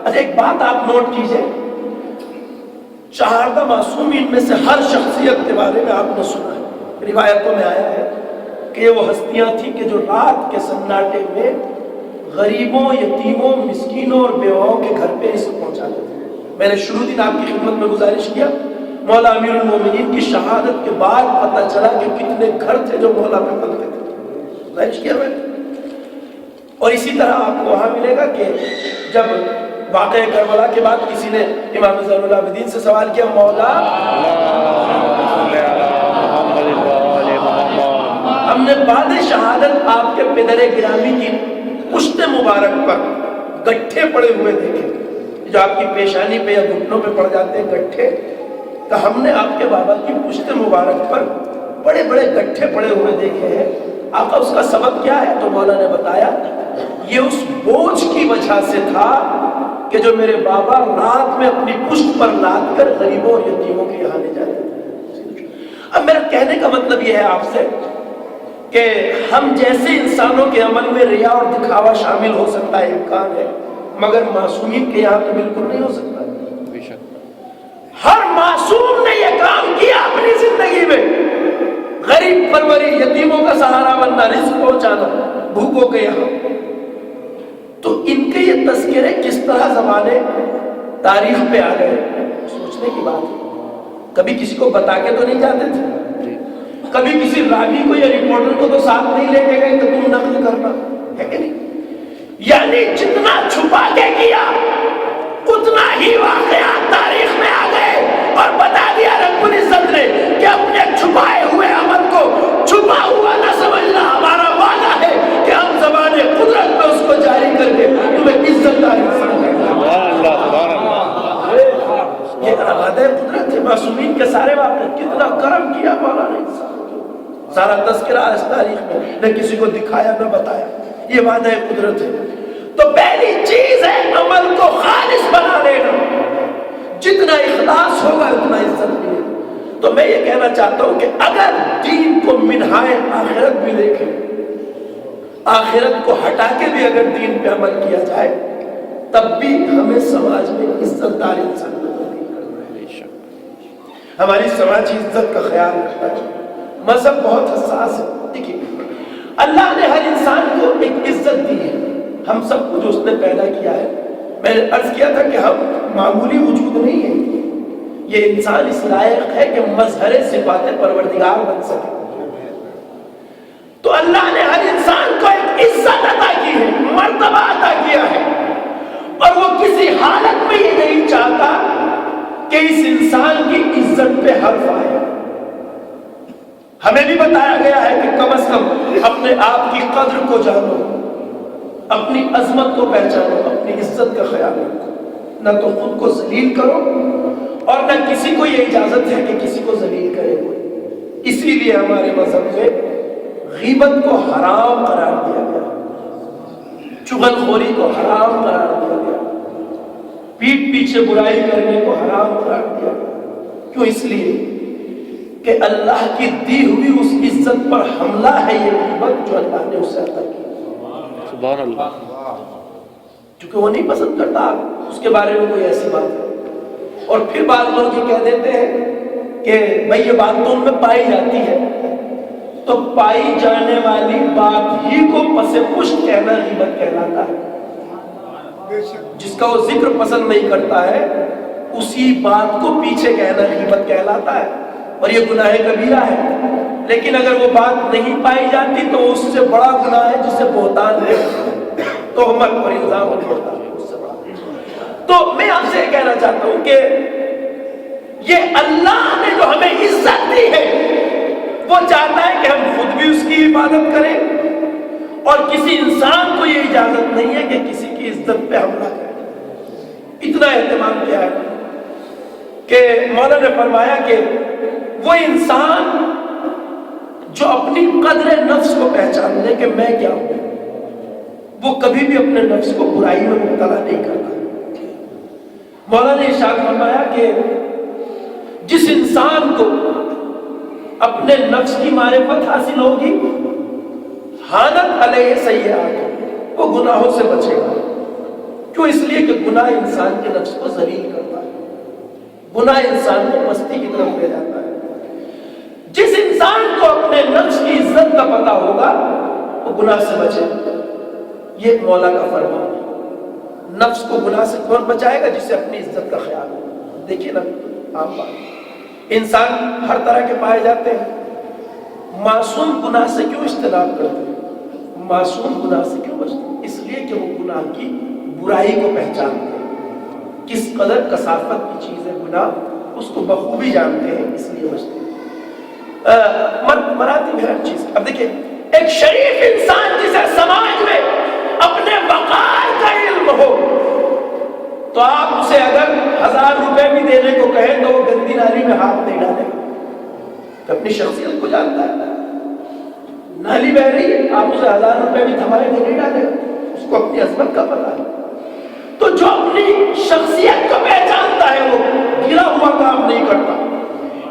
[SPEAKER 2] اچھا ایک بات آپ نوٹ کیجئے، 14 معصومین میں سے ہر شخصیت کے بارے میں آپ نے سنا ہے، روایتوں میں آیا ہے کہ یہ وہ ہستیاں تھیں کہ جو رات کے سناٹے میں غریبوں، یتیموں، مسکینوں اور بیواؤں کے گھر پہ اسے پہنچاتے تھے۔ میں نے شروع دن آپ کی خدمت میں گزارش کیا، مولا امیر المومنین کی شہادت کے بعد پتہ چلا کہ کتنے گھر تھے جو مولا پہ پلتے تھے، گزارش کیا میں۔ اور اسی طرح آپ کو وہاں ملے گا کہ جب واقعہ کربلا کے بعد کسی نے امام زین العابدین سے سوال کیا، مولا ہم نے بعد شہادت آپ کے پدر گرامی کی پشت مبارک پر گٹھے پڑے ہوئے دیکھے، جو آپ کی پیشانی پہ یا گھٹنوں پہ پڑ جاتے ہیں گٹھے، تو ہم نے آپ کے بابا کی پشت مبارک پر بڑے بڑے گٹھے پڑے ہوئے دیکھے ہیں، آقا اس کا سبب کیا ہے؟ تو مولا نے بتایا یہ اس بوجھ کی وجہ سے تھا کہ جو میرے بابا رات میں اپنی پشت پر لاد کر غریبوں اور یتیموں کے یہاں لے جاتے تھے۔ اب میرا کہنے کا مطلب یہ ہے آپ سے کہ ہم جیسے انسانوں کے عمل میں ریا اور دکھاوا شامل ہو سکتا ہے، امکان ہے، مگر معصومین کے یہاں تو بالکل نہیں ہو سکتا۔ ہر معصوم نے یہ کام کیا اپنی زندگی میں، غریب پروری، یتیموں کا سہارا بننا، رزق پہنچانا بھوکوں کے یہاں۔ تو ان کے یہ تذکرے کس طرح زمانے تاریخ پہ آ گئے، سوچنے کی بات ہے۔ کبھی کسی کو بتا کے تو نہیں جاتے تھے، کبھی کسی راوی کو یا رپورٹر کو تو ساتھ نہیں لے کے گئے کہ تم نقل کرنا ہے کہ نہیں؟ یعنی جتنا چھپا کے کیا اتنا ہی واقعات تاریخ میں آ گئے اور بتا دیا رب العزت نے کہ اپنے چھپائے ہوئے عمل کو چھپا ہوا نہ سمجھنا، ہمارا وعدہ ہے کہ ہم زبان قدرت میں اس کو جاری کر کے تمہیں عزت دار انسان کریں گے۔ یہ وعدہ قدرت ہے، معصومین کے سارے واقعے، کتنا کرم کیا مولا نے انسان، سارا تذکرہ اس تاریخ میں، نہ کسی کو دکھایا نہ بتایا، یہ وعدہ قدرت ہے۔ تو پہلی چیز ہے عمل کو خالص بنا لینا، جتنا اخلاص ہوگا اتنا عزت ملے۔ تو میں یہ کہنا چاہتا ہوں کہ اگر دین کو منہائے آخرت بھی دیکھیں، آخرت کو ہٹا کے بھی اگر دین پہ عمل کیا جائے تب بھی ہمیں سماج میں عزت دار انسان ہماری سماجی عزت کا خیال رکھنا چاہیے۔ مذہب بہت حساس ہے، دیکھیے اللہ نے ہر انسان کو ایک عزت دی ہے، ہم سب کو جو اس نے پیدا کیا ہے۔ میں نے عرض کیا تھا کہ ہم معمولی وجود نہیں ہیں، یہ انسان اس لائق ہے کہ مظہر صفات پروردگار بن سکے۔ تو اللہ نے ہر انسان کو ایک عزت عطا کی ہے، مرتبہ عطا کیا ہے، اور وہ کسی حالت میں یہ نہیں چاہتا کہ اس انسان کی عزت پہ حرف آئے۔ ہمیں بھی بتایا گیا ہے کہ کم از کم اپنے آپ کی قدر کو جانو، اپنی عظمت کو پہچانو، اپنی عزت کا خیال رکھو، نہ تو خود کو ذلیل کرو اور نہ کسی کو یہ اجازت ہے کہ کسی کو ذلیل کرے کوئی۔ اسی لیے ہمارے مذہب میں غیبت کو حرام قرار دیا گیا، چغل خوری کو حرام قرار دیا گیا، پیٹ پیچھے برائی کرنے کو حرام قرار دیا گیا۔ کیوں؟ اس لیے کہ اللہ کی دی ہوئی اس عزت پر حملہ ہے یہ غیبت جو اللہ نے اسے عطا کی۔
[SPEAKER 1] سبحان اللہ.
[SPEAKER 2] کیونکہ وہ نہیں پسند کرتا اس کے بارے میں کوئی ایسی بات ہے. اور پھر بعض لوگ یہ کہہ دیتے ہیں کہ بھئی یہ بات تو ان میں پائی جاتی ہے. تو پائی جانے والی بات ہی کو پس پشت کہنا غیبت کہلاتا ہے. جس کا وہ ذکر پسند نہیں کرتا ہے اسی بات کو پیچھے کہنا غیبت کہلاتا ہے، اور یہ گناہ کبیرہ ہے. لیکن اگر وہ بات نہیں پائی جاتی تو اس سے بڑا گناہ ہے جسے بہتان ہے، تہمت اور الزام ہوتا ہے، اس سے بڑا. تو میں آپ سے یہ کہنا چاہتا ہوں کہ یہ اللہ نے جو ہمیں عزت دی ہے وہ چاہتا ہے کہ ہم خود بھی اس کی عبادت کریں، اور کسی انسان کو یہ اجازت نہیں ہے کہ کسی کی عزت پہ حملہ کرے. اتنا اہتمام کیا ہے کہ مولا نے فرمایا کہ وہ انسان جو اپنی قدر نفس کو پہچان لے کہ میں کیا ہوں، وہ کبھی بھی اپنے نفس کو برائی میں مبتلا نہیں کرتا. مولا نے ارشاد فرمایا کہ جس انسان کو اپنے نفس کی معرفت حاصل ہوگی، حانت علیہ سیئات، وہ گناہوں سے بچے گا. کیوں؟ اس لیے کہ گناہ انسان کے نفس کو ذلیل کرتا ہے، گناہ انسان کو مستی کی طرف لے جاتا ہے. جس انسان کو اپنے نفس کی عزت کا پتہ ہوگا وہ گناہ سے بچے. یہ مولا کا فرمان ہے. نفس کو گناہ سے کون بچائے گا؟ جسے اپنی عزت کا خیال ہو. دیکھیے نا، عام بات، انسان ہر طرح کے پائے جاتے ہیں. معصوم گناہ سے کیوں اجتناب کرتے ہیں؟ معصوم گناہ سے کیوں بچتے ہیں؟ اس لیے کہ وہ گناہ کی برائی کو پہچانتے ہیں، کس قدر کثافت کی چیز ہے گناہ، اس کو بخوبی جانتے ہیں، اس لیے بچتے ہیں. مراتب ہے ہر چیز. اب دیکھیں، ایک شریف انسان جسے سماج میں اپنے وقار کا علم ہو تو آپ اسے اگر 1000 روپے بھی دینے کو کہیں تو وہ گندی نالی میں ہاتھ نہیں ڈالے گا. تو اپنی شخصیت کو جانتا ہے، نالی بہ رہی ہے، آپ اسے 1000 روپے بھی تھمائے تو نہیں ڈالے گا، اس کو اپنی عظمت کا پتہ ہے. تو جو اپنی شخصیت کو پہچانتا ہے وہ گرا ہوا کام نہیں کرتا.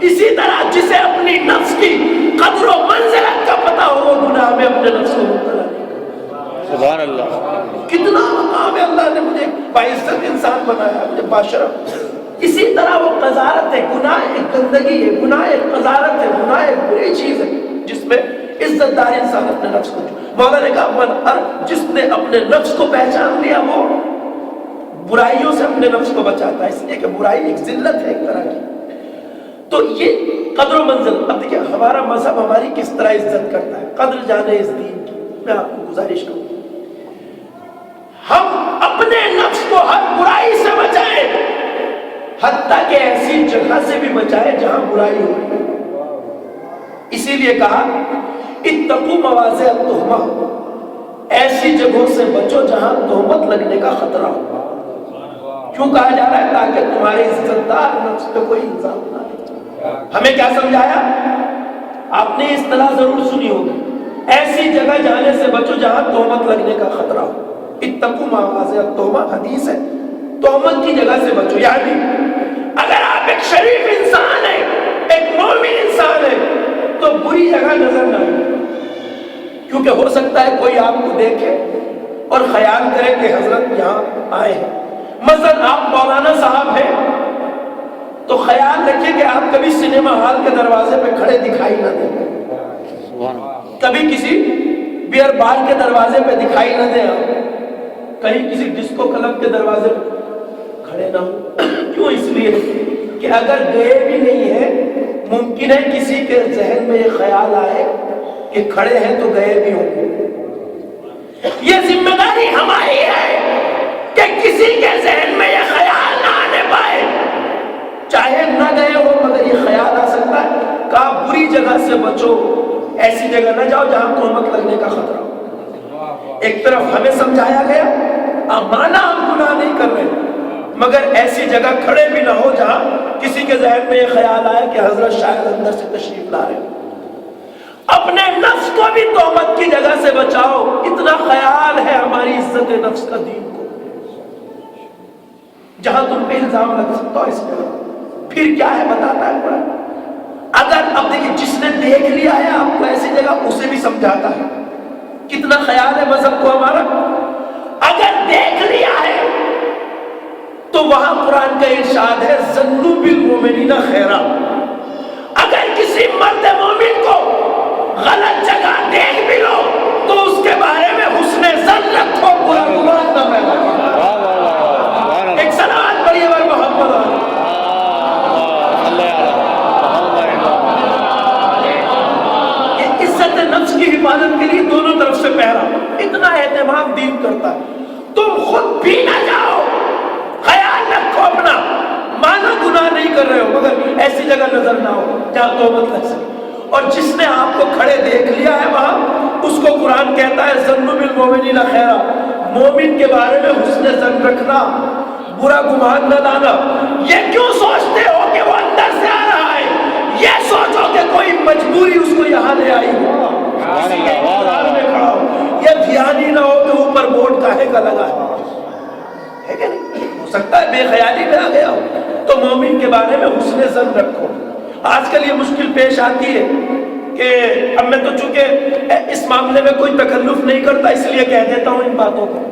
[SPEAKER 2] اسی طرح جسے اپنی نفس کی قدر و منزلت کا پتہ ہو وہ گناہ میں اپنے نفس کو مبتلا نہیں کرتا.
[SPEAKER 1] سبحان اللہ.
[SPEAKER 2] کتنا مقام ہے، اللہ نے مجھے باعزت انسان بنایا، مجھے باشرف. اسی طرح وہ قذارت ہے، گناہ ایک گندگی ہے، گناہ ایک قذارت ہے، گناہ ایک بری چیز ہے جس میں عزت دار انسان اپنے نفس کو. مولا نے کہا جس نے اپنے نفس کو پہچان لیا وہ برائیوں سے اپنے نفس کو بچاتا ہے، اس لیے کہ برائی ایک ذلت ہے ایک طرح کی. تو یہ قدر و منزل. اب دیکھیں ہمارا مذہب ہماری کس طرح عزت کرتا ہے، قدر جانے اس دین کی. میں آپ کو گزارش کروں ہم اپنے نفس کو ہر برائی سے بچائیں، حتیٰ کہ ایسی جگہ سے بھی بچائیں جہاں برائی ہو. اسی لیے کہا اتقوا مواضع التہمہ، ایسی جگہوں سے بچو جہاں تہمت لگنے کا خطرہ ہو. کیوں کہا جا رہا ہے؟ تاکہ تمہارے عزت دار نفس پہ کوئی الزام نہ لے. ہمیں کیا سمجھایا؟ آپ نے اصطلاح ضرور سنی ہوگی، ایسی جگہ جانے سے بچو جہاں تہمت لگنے کا خطرہ ہو. اتقوا مواضع التہمہ حدیث ہے، تہمت کی جگہ سے بچو. یعنی اگر آپ ایک شریف انسان ہیں، ایک مومن انسان ہیں، تو بری جگہ نظر نہ آئے، کیونکہ ہو سکتا ہے کوئی آپ کو دیکھے اور خیال کرے کہ حضرت یہاں آئے ہیں. مثلا آپ مولانا صاحب ہیں تو خیال رکھیے کہ آپ کبھی سنیما ہال کے دروازے پہ کھڑے دکھائی نہ دیں، کبھی کسی بیئر بار کے دروازے پہ دکھائی نہ دیں، آپ کہیں کسی ڈسکو کلب کے دروازے پہ کھڑے نہ ہوں. کیوں؟ اس لیے کہ اگر گئے بھی نہیں ہیں ممکن ہے کسی کے ذہن میں یہ خیال آئے کہ کھڑے ہیں تو گئے بھی ہوں گے. یہ ذمہ داری ہماری ہے کہ کسی کے ذہن میں یہ خیال نہ آنے پائے، چاہے نہ گئے ہو مگر یہ خیال آ سکتا ہے. کہا بری جگہ سے بچو، ایسی جگہ نہ جاؤ جہاں تہمت لگنے کا خطرہ ہو. ایک طرف ہمیں سمجھایا گیا مانا ہم گناہ نہیں کر رہے، مگر ایسی جگہ کھڑے بھی نہ ہو جہاں کسی کے ذہن میں یہ خیال آئے کہ حضرت شاید اندر سے تشریف لا رہے ہیں. اپنے نفس کو بھی تہمت کی جگہ سے بچاؤ. اتنا خیال ہے ہماری عزت نفس کا دین کو. جہاں تم پہ الزام لگ سکتا ہو اس میں پھر کیا ہے بتاتا ہے قرآن. اگر اب دیکھیں جس نے دیکھ لیا ہے آپ کو ایسی جگہ، اسے بھی سمجھاتا ہے کتنا خیال ہے مذہب کو ہمارا. اگر دیکھ لیا ہے تو وہاں قرآن کا ارشاد ہے ظنوا بالمؤمنین خیرا. اگر کسی مرد مومن کو غلط جگہ دیکھ بھی لو تو اس کے بارے میں حسن ظن رکھو, برا گمان نہ پیدا کرو. ایک صلوات پڑھیے بر محمد. یہ عزت نفس کی حفاظت کے لیے دونوں طرف سے پہرا, اتنا اہتمام دین کرتا ہے. تم خود بھی نہ جاؤ, خیال رکھو اپنا, مانا گناہ نہیں کر رہے ہو مگر ایسی جگہ نظر نہ ہو جہاں توبت لگ سکے. اور جس نے آپ کو کھڑے دیکھ لیا ہے وہاں, اس کو قرآن کہتا ہے ظنوا بالمؤمنین خیرا, مومن کے بارے میں حسن ظن رکھنا, برا گمان نہ لانا. یہ کیوں سوچتے ہو کہ وہ اندر سے آ رہا ہے, یہ سوچو کہ کوئی مجبوری اس کو یہاں لے آئی ہو, کسی کے انتظار میں کھڑا ہو. یہ دھیان ہی نہ ہو کہ اوپر بورڈ کاہے کا لگا ہے کہ نہیں. ہو سکتا ہے بے خیالی میں آ گیا ہو. تو مومن کے بارے میں حسن ظن رکھو. آج کل یہ مشکل پیش آتی ہے کہ اب میں تو چونکہ اس معاملے میں کوئی تکلف نہیں کرتا اس لیے کہہ دیتا ہوں ان باتوں کو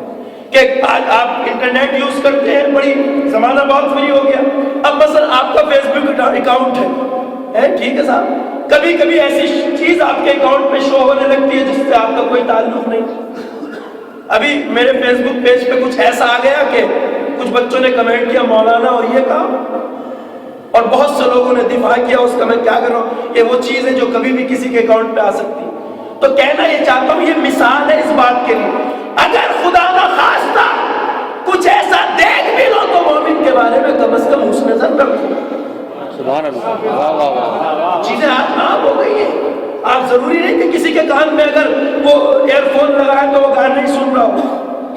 [SPEAKER 2] کہ آج آپ انٹرنیٹ یوز کرتے ہیں, بڑی زمانہ بہت فری ہو گیا. اب مثلا آپ کا فیس بک اکاؤنٹ ہے, ٹھیک ہے صاحب, کبھی کبھی ایسی چیز آپ کے اکاؤنٹ پہ شو ہونے لگتی ہے جس سے آپ کا کوئی تعلق نہیں. ابھی میرے فیس بک پیج پہ کچھ ایسا آ گیا کہ کچھ بچوں نے کمنٹ کیا مولانا اور یہ کہا, اور بہت سے لوگوں نے دفاع کیا اس کا. میں کیا کر رہا ہوں, یہ وہ چیز ہے جو کبھی بھی کسی کے اکاؤنٹ پہ آ سکتی. تو کہنا یہ چاہتا ہوں یہ مثال ہے اس بات کے لیے, اگر خدا نہ خواستہ کچھ ایسا دیکھ بھی لو تو مومن کے بارے میں کم از کم حسن ظن رکھو.
[SPEAKER 1] سبحان اللہ.
[SPEAKER 2] چیزیں آج عام ہو گئی ہیں. آپ ضروری نہیں کہ کسی کے کان میں اگر وہ ایئر فون لگائے تو وہ گانا نہیں سن رہا ہو,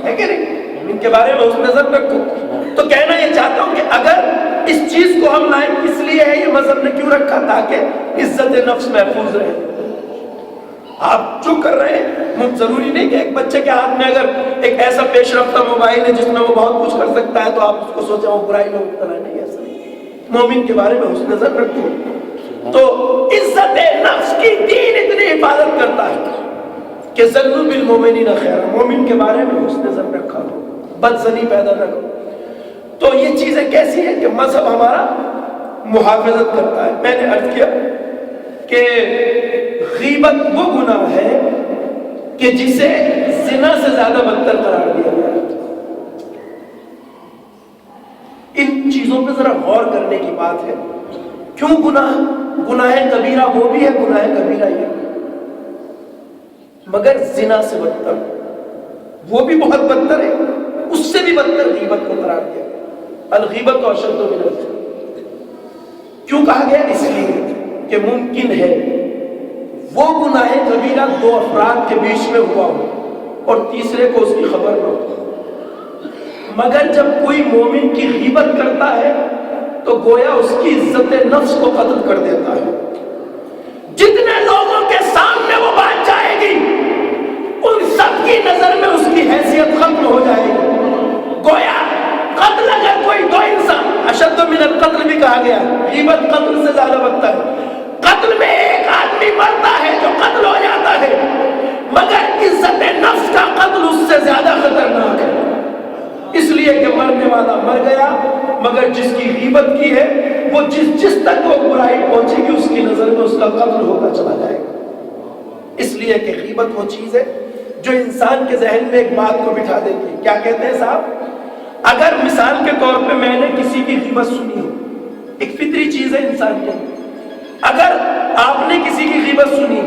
[SPEAKER 2] ہے کہ نہیں. ان کے بارے میں حسن ظن رکھو. تو کہنا یہ چاہتا ہوں کہ اگر اس چیز کو ہم لائیں کس لیے ہے, یہ مذہب نے کیوں رکھا تاکہ عزت نفس محفوظ رہے. آپ جو کر رہے ہیں ضروری نہیں کہ ایک بچے کے ہاتھ میں اگر ایک ایسا پیش رفتہ موبائل ہے جس میں وہ بہت کچھ کر سکتا ہے تو آپ اس کو سوچیں وہ برائی میں مبتلا نہیں. ایسا مومن کے بارے میں حسن ظن رکھو. تو عزت نفس کی دین اتنی حفاظت کرتا ہے کہ ظنوا بالمؤمنین خیرا, مومن کے بارے میں حسن ظن رکھا کرو, بد ظنی پیدا نہ کرو. تو یہ چیزیں کیسی ہیں کہ مذہب ہمارا محافظت کرتا ہے. میں نے عرض کیا کہ غیبت وہ گناہ ہے کہ جسے زنا سے زیادہ بدتر قرار دیا گیا ہے. ان چیزوں پہ ذرا غور کرنے کی بات ہے. کیوں گناہ کبیرہ وہ بھی ہے, گناہ کبیرہ یہ, مگر زنا سے بدتر وہ بھی بہت بدتر ہے, اس سے بھی بدتر غیبت کو قرار دیا. الغیبت اشد من الزنا. کیوں کہا گیا؟ اس لیے کہ ممکن ہے وہ گناہ کبیرہ دو افراد کے بیچ میں ہوا ہو اور تیسرے کو اس کی خبر نہ ہو, مگر جب کوئی مومن کی غیبت کرتا ہے تو گویا اس کی عزت نفس کو قتل کر دیتا ہے. جتنے لوگوں کے سامنے وہ بات جائے گی ان سب کی نظر میں اس کی حیثیت ختم ہو جائے گی. گویا قتل اگر کوئی دو انسان, اشد من القتل بھی کہا گیا, غیبت قتل سے زیادہ بدتر ہے. قتل میں ایک آدمی مرتا ہے جو قتل ہو جاتا ہے, مگر عزت نفس کا قتل اس سے زیادہ خطرناک ہے. اس لیے کہ مرنے والا مر گیا, مگر جس کی غیبت کی ہے وہ جس تک وہ برائی پہنچے گی اس کی نظر میں اس کا قتل ہوتا چلا جائے گا. اس لیے کہ غیبت وہ چیز ہے جو انسان کے ذہن میں ایک بات کو بٹھا دیتی ہے. کیا کہتے ہیں صاحب, اگر مثال کے طور پہ میں نے کسی کی غیبت سنی ہو, ایک فطری چیز ہے انسان کے, اگر آپ نے کسی کی غیبت سنی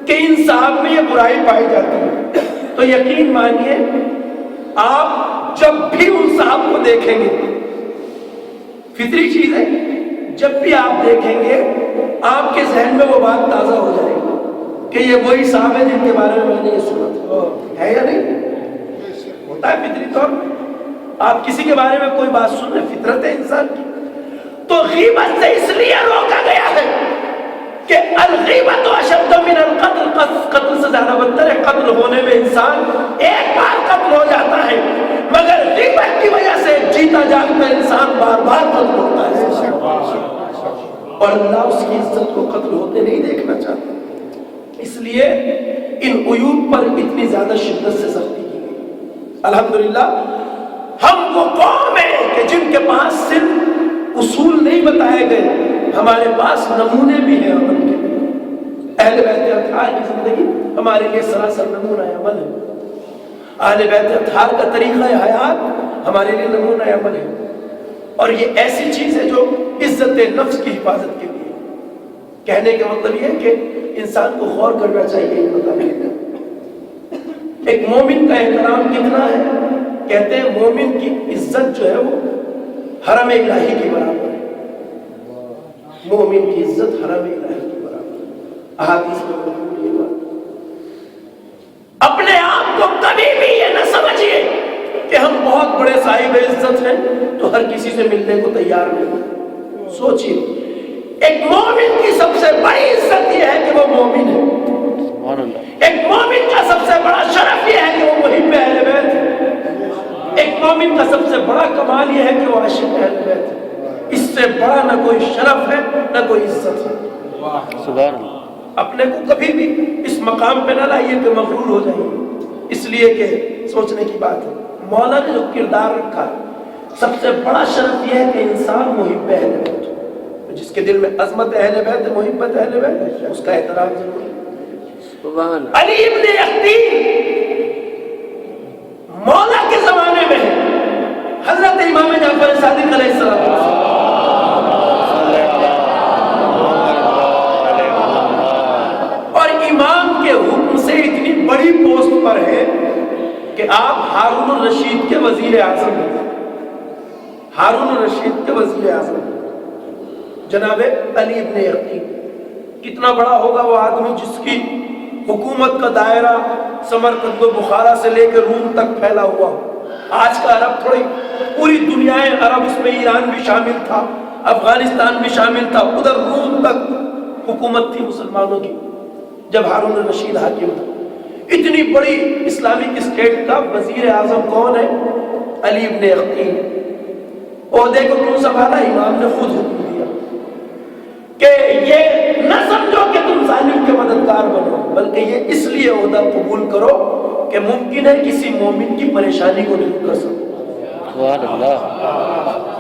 [SPEAKER 2] کہ ان صاحب میں یہ برائی پائی جاتی ہے تو یقین مانیے آپ جب بھی ان صاحب کو دیکھیں گے, فطری چیز ہے, جب بھی آپ دیکھیں گے آپ کے ذہن میں وہ بات تازہ ہو جائے گی کہ یہ وہی صاحب ہے جن کے بارے میں نے یہ سنا تھا. ہے یا نہیں؟ ہوتا ہے فطری طور پہ. آپ کسی کے بارے میں کوئی بات سن رہے, فطرت ہے انسان کی. تو غیبت سے اس لیے روکا گیا ہے کہ الغیبت اشد من القتل, قتل سے زیادہ بدتر ہے. قتل ہونے میں انسان ایک بار قتل ہو جاتا ہے, مگر غیبت کی وجہ سے جیتا جاگتا انسان بار بار قتل ہوتا ہے, اور اللہ اس کی عزت کو قتل ہوتے نہیں دیکھنا چاہتا. اس لیے ان عیوب پر اتنی زیادہ شدت سے سختی کی گئی۔ الحمدللہ ہم وہ قوم ہیں کہ جن کے پاس صرف اصول نہیں بتائے گئے، ہمارے پاس نمونے بھی ہیں عمل کے۔ اہل بیت اطہار کی زندگی ہمارے لیے سراسر نمونہ عمل ہے۔ اہل بیت اطہار کا طریقہ حیات ہمارے لیے نمونہ عمل ہے، اور یہ ایسی چیز ہے جو عزت نفس کی حفاظت کے لیے۔ کہنے کا مطلب یہ ہے کہ انسان کو غور کرنا چاہیے ان مطابق۔ ایک مومن کا احترام کتنا ہے؟ کہتے ہیں مومن کی عزت جو ہے وہ حرم الہی کے برابر ہے۔ مومن کی عزت حرم الہی کے برابر ہے۔ احادیث میں موجود یہ بات۔ اپنے آپ کو کبھی بھی یہ نہ سمجھیے کہ ہم بہت بڑے صاحب عزت ہیں تو ہر کسی سے ملنے کو تیار نہیں۔ سوچیے، ایک مومن کی سب سے بڑی عزت یہ ہے کہ وہ مومن ہے۔ ایک مومن کا سب سے بڑا شرف یہ ہے کہ وہ محب اہل بیت ہے۔ ایک مومن کا سب سے بڑا کمال یہ ہے کہ وہ عاشق اہل بیت ہے۔ اس سے بڑا نہ کوئی شرف ہے نہ کوئی عزت ہے۔
[SPEAKER 1] سبحان اللہ۔
[SPEAKER 2] اپنے کو کبھی بھی اس مقام پہ نہ لائیے کہ مغرور ہو جائیں، اس لیے کہ سوچنے کی بات ہے۔ مولا نے جو کردار رکھا، سب سے بڑا شرف یہ ہے کہ انسان محب اہل بیت ہو۔ جس کے دل میں عظمت اہل بیت ہے، محبت اہل بیت ہے، اس کا احترام ضروری ہے۔ علی ابن یقطین مولا کے زمانے میں حضرت امام جعفر صادق علیہ السلام، اور امام کے حکم سے اتنی بڑی پوسٹ پر ہے کہ آپ ہارون الرشید کے وزیر اعظم ہیں۔ ہارون الرشید کے وزیر اعظم جناب علی ابن یقطین۔ کتنا بڑا ہوگا وہ آدمی جس کی حکومت کا دائرہ سمرقند و بخارا سے لے کے روم تک پھیلا ہوا ہو۔ آج کا عرب تھوڑی، پوری دنیا عرب، اس میں ایران بھی شامل تھا، افغانستان بھی شامل تھا، ادھر روم تک حکومت تھی مسلمانوں کی جب ہارون الرشید حاکم تھا۔ اتنی بڑی اسلامک اسٹیٹ کا وزیر اعظم کون ہے؟ علی ابن یقطین۔ عہدے کو کیوں سنبھالا؟ امام نے خود حکم دیا کہ یہ نہ سمجھو کہ تم ظالم کے مددگار بنو، بلکہ یہ اس لیے عہدہ قبول کرو کہ ممکن ہے کسی مومن کی پریشانی کو دور کر سکو۔
[SPEAKER 1] سبحان اللہ۔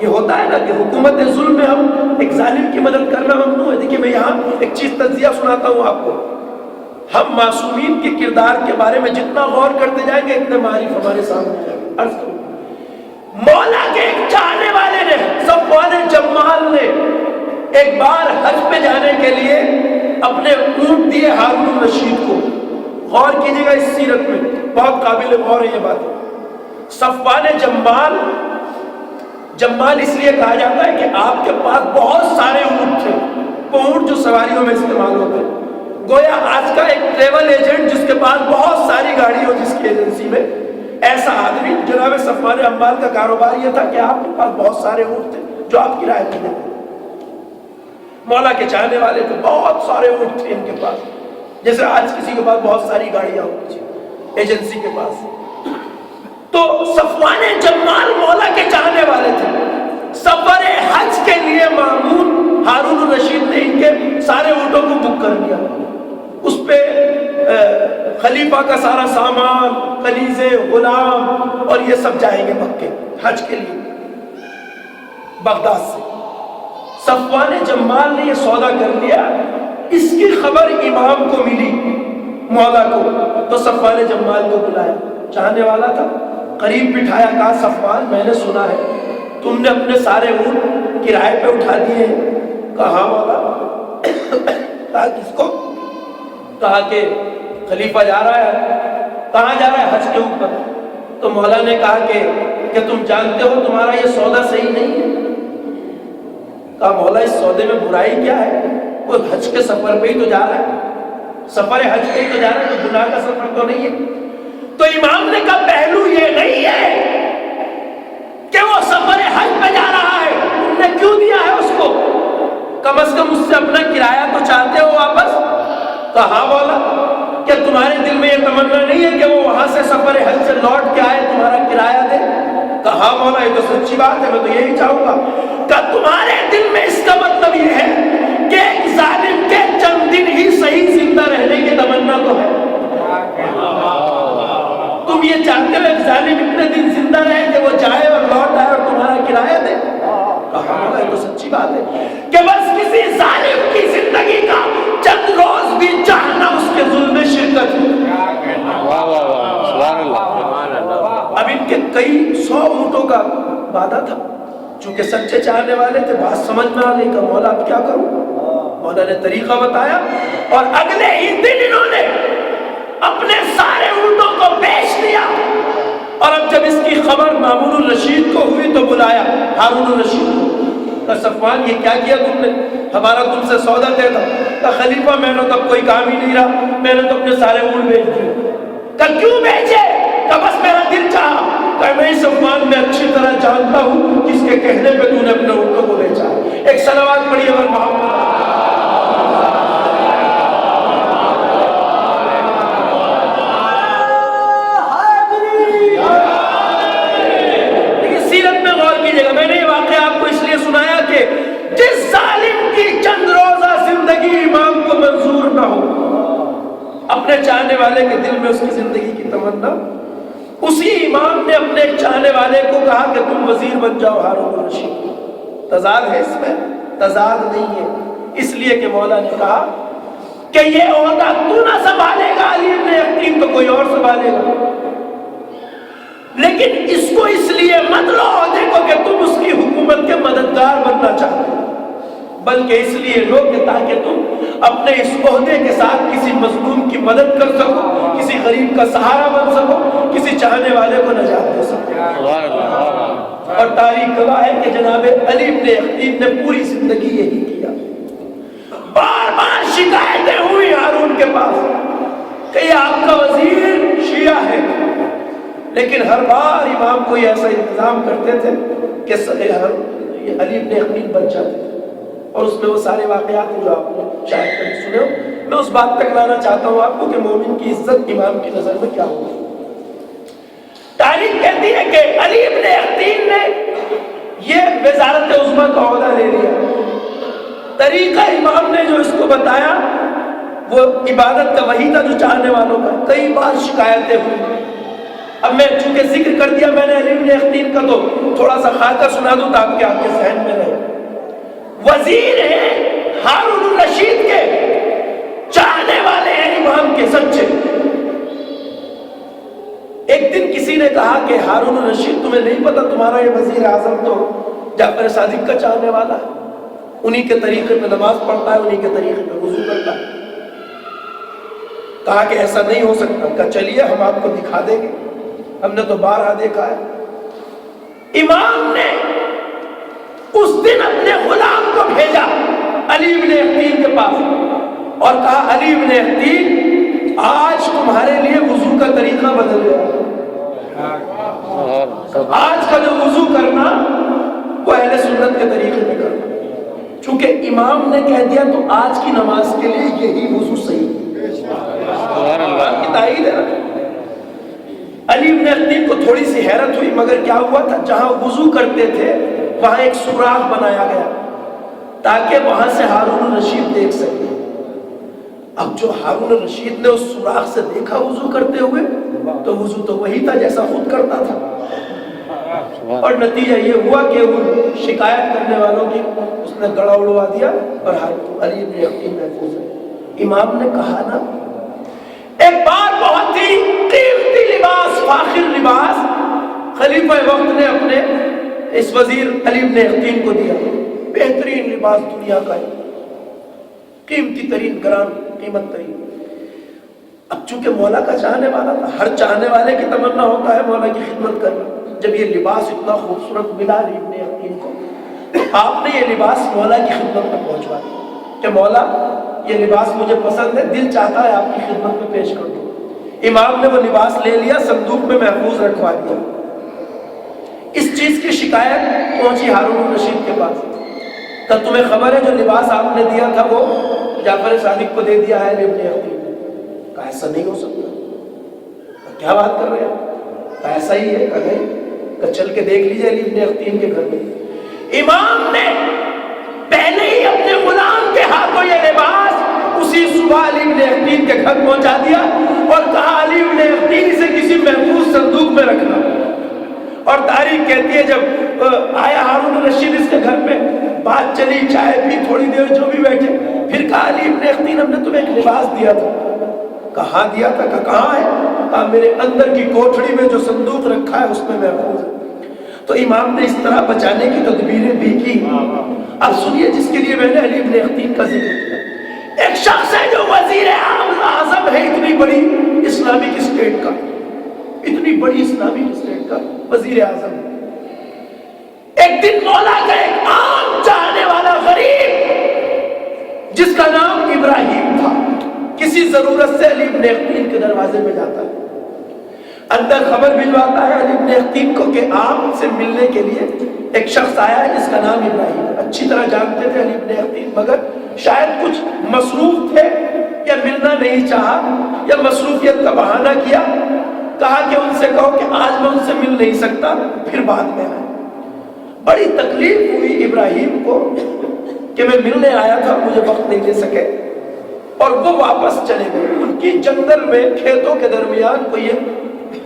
[SPEAKER 2] یہ ہوتا ہے نا کہ حکومت ظلم میں ہم ایک ظالم کی مدد کرنا ممنوع ہے۔ دیکھیے میں یہاں ایک چیز تجزیہ سناتا ہوں آپ کو۔ ہم معصومین کے کردار کے بارے میں جتنا غور کرتے جائیں گے اتنے معارف ہمارے سامنے عرض کروں۔ مولا کے ایک چاہنے والے نے، صفوان جمال نے، ایک بار حج پہ جانے کے لیے اپنے اونٹ دیے ہارون الرشید کو۔ غور کیجیے گا اس سیرت میں، بہت قابل غور ہے یہ بات۔ صفوان جمال اس لیے کہا جاتا ہے کہ آپ کے پاس بہت سارے اونٹ تھے، وہ اونٹ جو سواریوں میں استعمال ہوتے ہیں۔ گویا آج کا ایک ٹریول ایجنٹ جس کے پاس بہت ساری گاڑی ہو، جس کی ایجنسی میں، ایسا آدمی جناب صفوان جمال کا کاروبار یہ تھا کہ آپ کے پاس بہت سارے اونٹ تھے جو آپ کرائے پہ دیتے۔ مولا کے چاہنے والے تھے، بہت سارے اونٹ تھے ان کے پاس، جیسے آج کسی کے پاس بہت ساری گاڑیاں ہوتی ہیں ایجنسی کے پاس۔ تو صفوان جمال مولا کے چاہنے والے تھے۔ سفر حج کے لیے مامون ہارون الرشید نے ان کے سارے اونٹوں کو بک کر دیا۔ اس پہ خلیفہ کا سارا سامان، کنیزے، غلام اور یہ سب جائیں گے مکے حج کے لیے بغداد سے۔ صفوان جمال نے یہ سودا کر لیا۔ اس کی خبر امام کو ملی، مولا کو، تو صفوان جمال کو بلایا، چاہنے والا تھا، قریب بٹھایا، کہا صفوان میں نے سنا ہے تم نے اپنے سارے اونٹ کرائے پہ اٹھا دیے ہیں۔ کہا مولا۔ کہا کس کو؟ کہا کہ خلیفہ جا رہا ہے۔ کہاں جا رہا ہے؟ حج کے اوپر۔ تو مولا نے کہا کہ تم جانتے ہو تمہارا یہ سودا صحیح نہیں ہے۔ کہا مولا اس سودے میں برائی کیا ہے؟ وہ حج کے سفر پہ ہی تو جا رہا ہے، سفر حج پہ ہی تو جا رہا ہے، تو گناہ کا سفر تو نہیں ہے۔ تو امام نے کہا پہلو یہ نہیں ہے کہ وہ سفر حج پہ جا رہا ہے، تم نے کیوں دیا ہے اس کو؟ کم از کم اس سے اپنا کرایہ تو چاہتے ہو واپس؟ کہا مولا کہ تمہارے دل میں یہ تمنا نہیں ہے کہ وہ وہاں سے سفر حج سے لوٹ کے آئے تمہارا کرایہ دے؟ کہا مولا یہ تو سچی بات ہے، میں تو یہی چاہوں گا۔ کہ تمہارے دل میں اس کا مطلب یہ ہے کہ ایک ظالم کے چند دن ہی صحیح زندہ رہنے کی تمنا تو ہے. تم یہ چاہتے ہو ایک ظالم اتنے دن زندہ رہے کہ وہ جائے اور لوٹ آئے اور تمہارا کرایہ دے؟ کہا یہ تو سچی بات ہے کہ بس کسی ظالم کی زندگی کا چند روز بھی چاہنا اس کے ظلم میں شرکت ہے.
[SPEAKER 1] واہ واہ واہ سبحان اللہ.
[SPEAKER 2] اب ان کے کئی 100 اونٹوں کا وعدہ تھا. چونکہ سچے چاہنے والے تھے، بات سمجھ میں آ گئی کہ مولا اب کیا کروں. مولا نے طریقہ بتایا اور اگلے ہی دن انہوں نے اپنے سارے اونٹوں کو بیچ دیا. اور اب جب اس کی خبر مامون الرشید کو ہوئی تو بلایا ہارون الرشید کو. صفوان یہ کیا کیا تم نے؟ ہمارا تم سے سودا طے تھا. کہ خلیفہ میں نے تو کوئی کام ہی نہیں رہا، میں نے تو اپنے سارے اونٹ بیچ دیے. کہ کیوں بیچے؟ کہ بس میرا دل چاہا. کہ میں صفوان میں اچھی طرح جانتا ہوں کس کے کہنے پہ تو نے اپنے اونٹوں کو بیچا. ایک صلوات پڑھیے اور محمد. میں نے یہ واقعہ آپ کو اس لیے سنایا کہ جس ظالم کی چند روزہ زندگی امام کو منظور نہ ہو، اپنے چاہنے والے کے دل میں اس کی زندگی کی تمنا، اسی امام نے اپنے چاہنے والے کو کہا کہ تم وزیر بن جاؤ ہارون الرشید. تضاد ہے اس میں؟ تضاد نہیں ہے. اس لیے کہ مولا نے کہا کہ یہ عہدہ تو نہ سنبھالے گا علی ابن یقین تو کوئی اور سنبھالے گا. لیکن اس کو اس لیے مت لو عہدے کو کہ تم اس کی حکومت کے مددگار بننا چاہتے ہو، بلکہ اس لیے لو کہ تاکہ تم اپنے اس عہدے کے ساتھ کسی مظلوم کی مدد کر سکو، کسی غریب کا سہارا بن سکو، کسی چاہنے والے کو نجات دے سکو. اور تاریخ گواہ ہے کہ جناب علی ابن یقین نے پوری زندگی یہی کیا. بار بار شکایتیں ہوئی ہارون کے پاس کہ یہ آپ کا وزیر شیعہ ہے، لیکن ہر بار امام کو ایسا انتظام کرتے تھے کہ علی ابن یقین بن جاتے تھے. اور اس میں وہ سارے واقعات ہیں جو آپ نے شاید کبھی سنے ہو. میں اس بات تک لانا چاہتا ہوں آپ کو کہ مومن کی عزت امام کی نظر میں کیا ہوگی. تاریخ کہتی ہے کہ علی ابن یقین نے یہ وزارت عظمیٰ کا عہدہ لے لیا. طریقہ امام نے جو اس کو بتایا وہ عبادت کا وہی تھا جو چاہنے والوں کا. کئی بار شکایتیں ہوئی. اب میں چونکہ ذکر کر دیا میں نے علی ابن یقین کا تو تھوڑا سا خاکہ سنا دوں تاکہ آپ کے ذہن میں رہے. وزیر ہیں ہارون الرشید کے، چاہنے والے ہیں امام کے سچے. ایک دن کسی نے کہا کہ ہارون الرشید تمہیں نہیں پتا تمہارا یہ وزیر اعظم تو جعفر صادق کا چاہنے والا ہے، انہی کے طریقے پہ نماز پڑھتا ہے، انہی کے طریقے پہ وضو کرتا ہے. کہا کہ ایسا نہیں ہو سکتا. کہا چلیے ہم آپ کو دکھا دیں گے، ہم نے تو بارہا دیکھا ہے. امام نے اس دن اپنے غلام کو بھیجا علی ابن یقین کے پاس اور کہا علی ابن یقین آج تمہارے لیے وضو کا طریقہ بدل گیا. آج کا جو وضو کرنا وہ اہل سنت کے طریقے پہ کرنا. چونکہ امام نے کہہ دیا تو آج کی نماز کے لیے یہی وضو صحیح کی تائید ہے. علی ابن یقین کو تھوڑی سی حیرت ہوئی، مگر کیا ہوا تھا جہاں وضو کرتے تھے وہاں ایک سوراخ بنایا گیا تاکہ وہاں سے ہارون الرشید دیکھ سکے. اب جو ہارون الرشید نے اس سوراخ سے دیکھا وضو کرتے ہوئے تو وضو تو وہی تھا جیسا خود کرتا تھا. اور نتیجہ یہ ہوا کہ ان شکایت کرنے والوں کی اس نے گڑا اڑوا دیا اور علی ابن یقین محفوظ ہے. امام نے کہا نا ایک بار بہت ہی قیمتی لباس، فاخر لباس خلیفہ وقت نے اپنے اس وزیر علی ابن یقین کو دیا. بہترین لباس دنیا کا ہے، قیمتی ترین، گران قیمت ترین. اب چونکہ مولا کا چاہنے والا تھا، ہر چاہنے والے کی تمنا ہوتا ہے مولا کی خدمت کرنا. جب یہ لباس اتنا خوبصورت ملا علی ابن یقین کو تو آپ نے یہ لباس مولا کی خدمت میں پہنچوا دیا کہ مولا یہ لباس مجھے پسند ہے، دل چاہتا ہے آپ کی خدمت میں پیش کر دوں. امام نے وہ لباس لے لیا، صندوق میں محفوظ رکھوا دیا. اس چیز کی شکایت پہنچی ہارون الرشید کے پاس. تب تمہیں خبر ہے جو لباس آپ نے دیا تھا وہ جعفر صادق کو دے دیا ہے علی ابن یقین نے. کہا ایسا نہیں ہو سکتا. کیا بات کر رہے ہیں؟ کہا ایسا ہی ہے. کہا نہیں. کہ چل کے دیکھ لیجیے علی ابن یقین کے گھر میں. امام نے پہلے ہی اپنے غلام کے ہاتھوں یہ لباس اسی صبح علی بن یقین کے گھر پہنچا دیا اور کہا علی بن یقین اسے کسی محفوظ صندوق میں رکھنا. اور تاریخ کہتی ہے جب آیا ہارون رشید اس کے گھر پہ, بات چلی, چائے پی, تھوڑی دیر جو بھی بیٹھے, پھر کہا علی ابن یقین ہم نے تمہیں ایک لباس دیا تھا. کہاں دیا تھا؟ کہاں ہے؟ کہا میرے اندر کی کوٹھڑی میں جو صندوق رکھا ہے اس میں محفوظ ہے. تو امام نے اس طرح بچانے کی تدبیریں بھی کی. اب سنیے جس کے لیے میں نے علی ابن یقین کا ذکر کیا, ایک شخص ہے جو وزیر اعظم ہے اتنی بڑی اسلامک اسٹیٹ کا, اتنی بڑی اسلامک اسٹیٹ کا وزیر اعظم. ایک دن مولا کا ایک عام چاہنے والا غریب جس کا نام ابراہیم تھا, کسی ضرورت سے علی ابن یقین کے دروازے میں جاتا ہے, اندر خبر بھجواتا ہے علی ابن یقین کو کہ آپ سے ملنے کے لیے ایک شخص آیا ہے جس کا نام ابراہیم ہے. اچھی طرح جانتے تھے علی ابن یقین, مگر شاید کچھ مصروف تھے یا ملنا نہیں چاہا یا مصروفیت کا بہانہ کیا. کہا کہ ان سے کہو کہ آج میں ان سے مل نہیں سکتا, پھر بعد میں آئے. بڑی تکلیف ہوئی ابراہیم کو کہ میں ملنے آیا تھا, مجھے وقت نہیں دے سکے, اور وہ واپس چلے گئے. ان کی جنگل میں کھیتوں کے درمیان کوئی ایک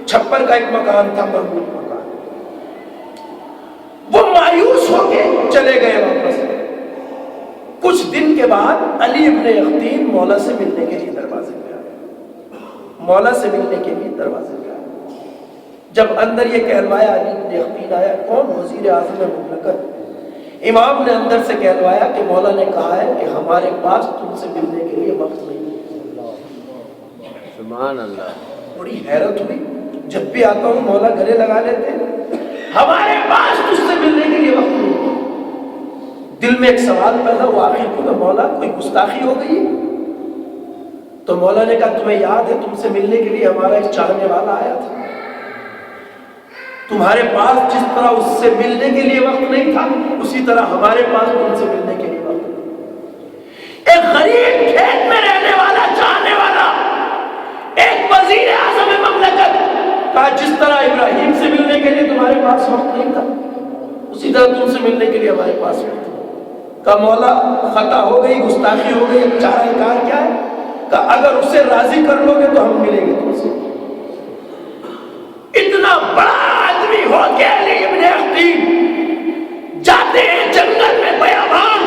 [SPEAKER 2] چھپر کا ایک مکان تھا, محمود مکان. وہ مایوس ہو کے چلے گئے واپس. کچھ دن کے بعد علی ابن یقین مولا سے ملنے کے لیے دروازے پہ آئے, مولا سے ملنے کے لیے دروازے پہ آئے. جب اندر یہ کہلوایا علی ابن یقین آیا, کون؟ وزیر اعظم مملکت. امام نے اندر سے کہلوایا کہ مولا نے کہا ہے کہ ہمارے پاس تم سے ملنے کے لیے وقت نہیں.
[SPEAKER 1] سبحان اللہ.
[SPEAKER 2] بڑی حیرت ہوئی, جب بھی آتا ہوں مولا گلے لگا لیتے ہیں, ہمارے پاس تجھ سے ملنے کے لیے وقت نہیں. دل میں ایک سوال پیدا ہوا, آخر کو مولا کوئی گستاخی ہو گئی؟ تو مولا نے کہا تمہیں یاد ہے تم سے ملنے کے لیے ہمارا ایک چاہنے والا آیا تھا, تمہارے پاس جس طرح اس سے ملنے کے لیے وقت نہیں تھا اسی طرح ہمارے پاس تم سے ملنے کے لیے وقت نہیں. ایک غریب کھیت میں رہنے والا چاہنے والا ایک وزیر اعظم مملکت کہا جس طرح ابراہیم سے ملنے کے لیے تمہارے پاس وقت نہیں تھا اسی طرح تم سے ملنے کے لیے ہمارے پاس وقت نہیں. کہا مولا خطا ہو گئی, گستاخی ہو گئی, چارہ کار کیا ہے؟ کہا اگر اسے راضی کر لو گے تو ہم ملیں گے تم سے. اتنا بڑا آدمی ہو کے علی ابن یقین جاتے ہیں جنگل میں بیابان,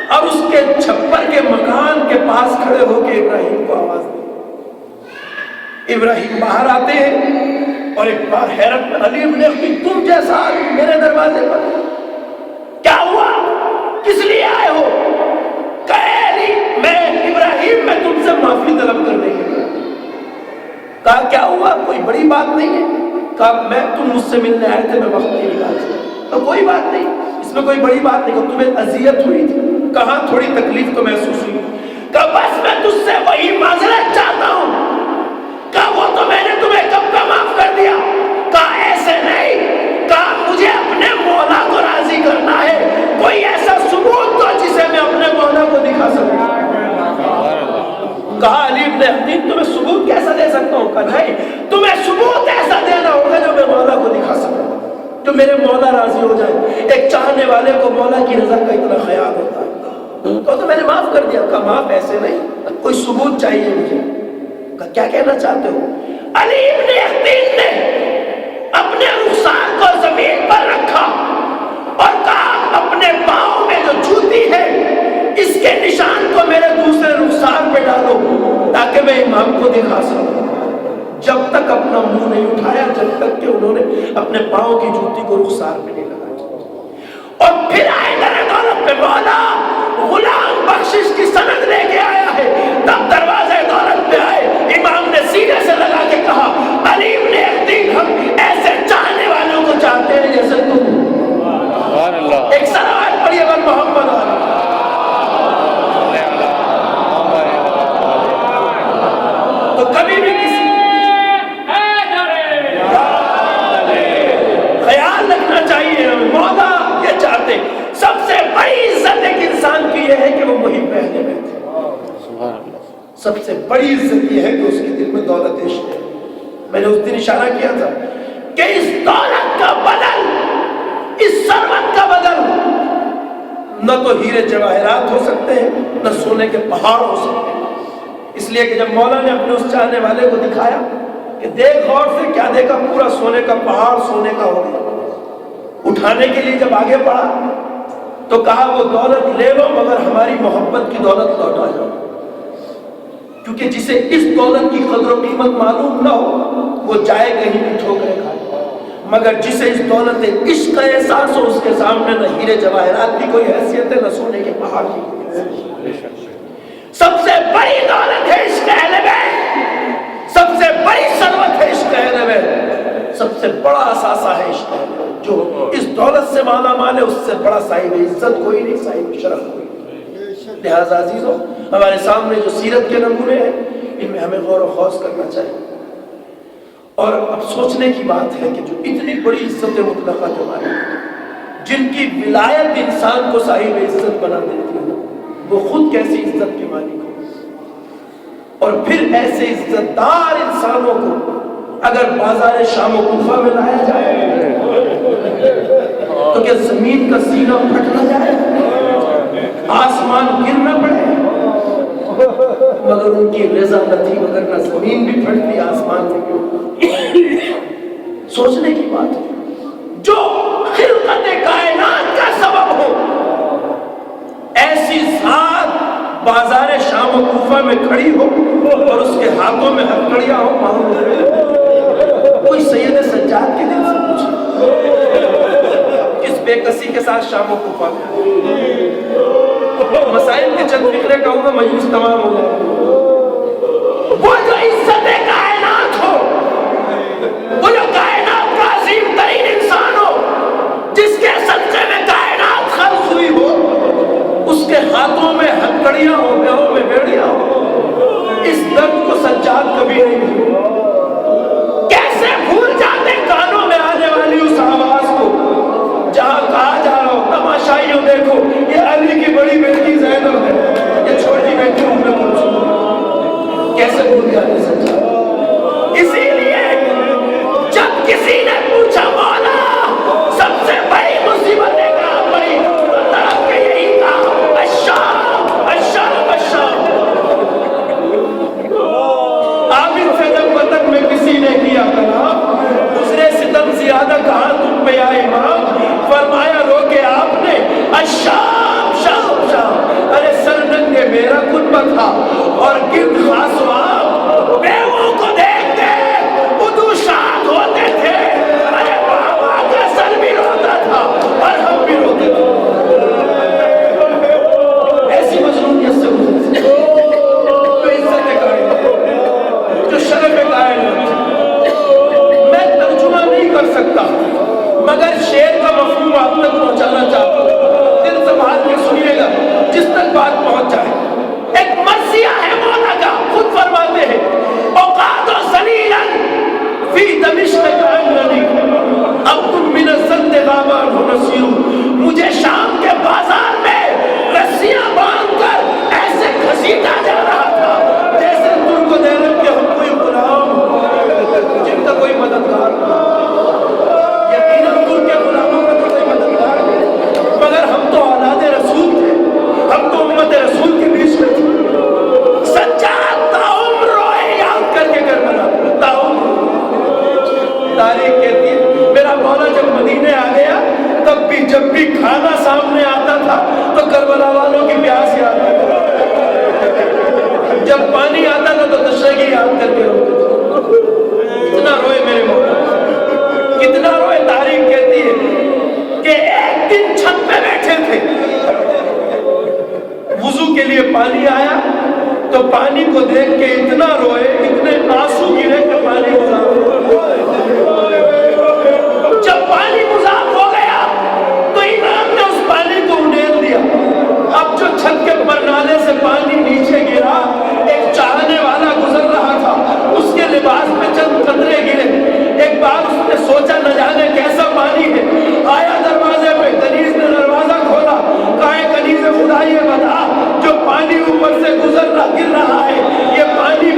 [SPEAKER 2] اور اس کے چھپر کے مکان کے پاس کھڑے ہو کے ابراہیم کو آواز دی. ابراہیم باہر آتے ہیں اور ایک بار حیرت میں, علی ابن یقین تم جیسا آدمی میرے دروازے پر, کیا ہوا, کس لیے آئے ہو؟ کہے علی میں ابراہیم میں تم سے معافی طلب کرنے کے لیے. کہا کیا ہوا, کوئی بڑی بات نہیں ہے؟ کہا میں تم مجھ سے ملنے آئے تھے, میں وقت نہیں نکال سکتا. تو کوئی بات نہیں, اس میں کوئی بڑی بات نہیں. تمہیں اذیت ہوئی تھی؟ کہاں تھوڑی تکلیف تو محسوس ہوئی. کہا بس میں تجھ سے وہی معذرت چاہتا ہوں. کہا وہ تو میں نے تمہیں کب کا معاف کر دیا. کہا ایسے نہیں, کہا مجھے اپنے مولا کو راضی کرنا ہے, کوئی ایسا ثبوت تو جسے میں اپنے مولا کو دکھا سکوں. کہا علی ابن یقین تمہیں ثبوت کیسا دے سکتا ہوں؟ کہا نہیں, تمہیں ثبوت ایسا دینا ہوگا جو میں مولا کو دکھا سکوں, جو میرے مولا راضی ہو جائے. ایک چاہنے والے کو مولا کی رضا کا اتنا خیال ہوتا ہے. تو میں نے معاف کر دیا. کہا معاف ایسے نہیں, کوئی ثبوت چاہیے مجھے. کہا کیا کہنا چاہتے ہو؟ علی ابن یقین نے اپنے رخسار کو زمین پر رکھا اور کہا اپنے پاؤں میں جو جوتی ہے اس کے نشان کو میرے دوسرے رخسار پہ ڈالو تاکہ میں امام کو دکھا سکوں. جب تک اپنا منہ نہیں اٹھایا جب تک کہ انہوں نے اپنے پاؤں کی جوتی کو رخسار پہ نہیں لگایا. اور پھر آئے در دولت پہ مولا غلام بخشش کی سند لے کے آیا ہے. تب دروازے دولت پہ آئے, امام نے سینے سے لگا کے کہا علی ابن یقین ہم ایسے چاہنے والوں کو چاہتے ہیں جیسے تم. ایک صلوات پڑھیے بر محمد علی. تو کبھی بھی کسی خیال رکھنا چاہیے, مولا یہ چاہتے. سب سے بڑی عزت ایک انسان کی یہ ہے کہ وہ وہی پہنے میں تھے. سب سے بڑی عزت یہ ہے کہ اس کے دل میں دولت عشق ہے. میں نے اس دن اشارہ کیا تھا کہ اس دولت کا بدل, اس ثروت کا بدل نہ تو ہیرے جواہرات ہو سکتے ہیں، نہ سونے کے پہاڑ ہو سکتے ہیں۔ اس لیے کہ جب مولا نے اپنے اس چاہنے والے کو دکھایا کہ دیکھ غور سے، کیا دیکھا؟ پورا سونے کا پہاڑ سونے کا ہو گیا۔ اٹھانے کے لیے جب آگے بڑھا تو کہا وہ دولت لے لو مگر ہماری محبت کی دولت لوٹا جاؤ، کیونکہ جسے اس دولت کی قدر و قیمت معلوم نہ ہو وہ جائے کہیں بھی ٹھوکریں کھائے، مگر جسے اس دولت عشق کا احساس ہو اس کے سامنے نہ ہیرے جواہرات کی کوئی حیثیت ہے، نہ سونے کے پہاڑ کی کوئی حیثیت ہے۔ سب سے بڑی دولت ہے عشق اہل بیت، سب سے بڑی ثروت ہے عشق اہل بیت، سب سے بڑا اثاثہ ہے عشق اہل بیت۔ جو اس دولت سے مالا مال ہے اس سے بڑا صاحب عزت کوئی نہیں، صاحب شرف کوئی نہیں۔ لہذا عزیزوں، ہمارے سامنے جو سیرت کے نمونے ہیں ان میں ہمیں غور و خوض کرنا چاہیے۔ اور اب سوچنے کی بات ہے کہ جو اتنی بڑی عزت مطلقہ کے مالک، جن کی ولایت انسان کو صاحب عزت بنا دیتی ہے، وہ خود کیسی عزت کے مالک ہو۔ اور پھر ایسے عزت دار انسانوں کو اگر بازار شام و کوفہ میں لایا جائے تو کیا زمین کا سینہ پھٹ نہ جائے، آسمان گر نہ پڑے؟ مگر ان کی رضا نہ تھی، مگر نہ زمین بھی پھٹتی آسمان بھی کیوں۔ سوچنے کی بات ہے، جو خلقت کائنات کا سبب ہو ایسی ذات بازار شام و کوفہ میں کھڑی ہو اور اس کے ہاتھوں میں ہتھکڑیاں ہو، کوئی سید سجاد کے دل سے پوچھے کس بے کسی کے ساتھ شام و کوفہ میں؟ مسائل کے چند فکرے کہوں گا، مجلس تمام ہو جائے۔ وہ جو عزت کائنات ہو، وہ جو کائنات کا عظیم ترین انسان ہو، جس کے صدقے میں کائنات خلق ہوئی ہو، اس کے ہاتھوں میں ہتھکڑیاں ہو، پیروں میں بیڑیاں ہو، اس درد کو سجاد کبھی نہیں بھولا۔ کیسے بھول جاتے کانوں میں آنے والی اس آواز کو جہاں کہا جا رہا ہو تماشائیوں دیکھو یہ علی کی بڑی بیٹی زینب ہے، یہ چھوٹی بیٹی ام کلثوم۔ کیسے بھول جاتے سجاد؟ اسی لیے جب کسی نے پوچھا مولا سب سے بڑی مصیبت کہاں پڑی تو طرف کے یہی کہا الشام الشام الشام۔ عامر سے جب وطن میں کسی نے کیا کلام، دوسرے ستم زیادہ کہاں تم پہ یا امام، فرمایا رو کے آپ نے الشام شام شام۔ ارے سرنگ میرا کنبہ تھا اور گرد خاص وہاں بیووں کو دیکھتے ادو شاد ہوتے تھے، ارے بابا کا سر بھی روتا تھا اور ہم بھی روتے تھے۔ ایسی مظلومیت سے گزرے جو عزت کائنات، جو شرف کائنات، میں ترجمہ نہیں کر سکتا مگر شعر کا مفہوم آپ تک پہنچانا چاہتا ہوں، دل سنبھال کے سنیے گا جس تک بات پہنچ جائے۔ ایک مرثیہ ہے مولا کا، خود فرماتے ہیں اوقات و ذلیلا فی دمشق کاننی اب تم من الزند غابان ہو نصیر۔ مجھے شام کے بازار میں رسیاں باندھ کر ایسے گھسیٹا جا رہا تھا جیسے ترک و دیرب کے ہم کوئی غلام جن کا کوئی مددگار نہیں۔ یقیناً ترک کے غلاموں کا کوئی مددگار نہیں، مگر ہم تو اولاد رسول تھے، ہم تو امت رسول کے بیچ میں تھے۔ سجاد تاؤم روئے یاد کر کے کربلا، تاؤم تاریخ کہتی ہے میرا مولا جب مدینے آ گیا تب بھی جب بھی کھانا سامنے آتا تھا تو کربلا والوں کی پیاس یاد کرتا تھا، جب پانی آتا تھا تو تشرگی یاد کر کے روتے تھے۔ کتنا روئے میرے مولا، کتنا روئے۔ تاریخ کہتی ہے کہ ایک دن چھت پہ بیٹھے تھے، وضو کے لیے پانی آیا تو پانی کو دیکھ کے اتنا روئے، اتنے آنسو گرے کہ پانی مذاق ہو گیا۔ جب پانی مذاق ہو گیا تو امام نے اس پانی کو انڈیل دیا۔ اب جو چھت کے پرنالے سے پانی نیچے گرا، ایک چاہنے والا گزر رہا تھا، اس کے لباس پہ چند قطرے گرے۔ ایک بار اس نے سوچا نہ جانے کیسا پانی ہے، آیا دروازے پہ، کنیز نے دروازہ کھولا، کہا کنیز خدا یہ بتا جو پانی اوپر سے گر رہا ہے یہ پانی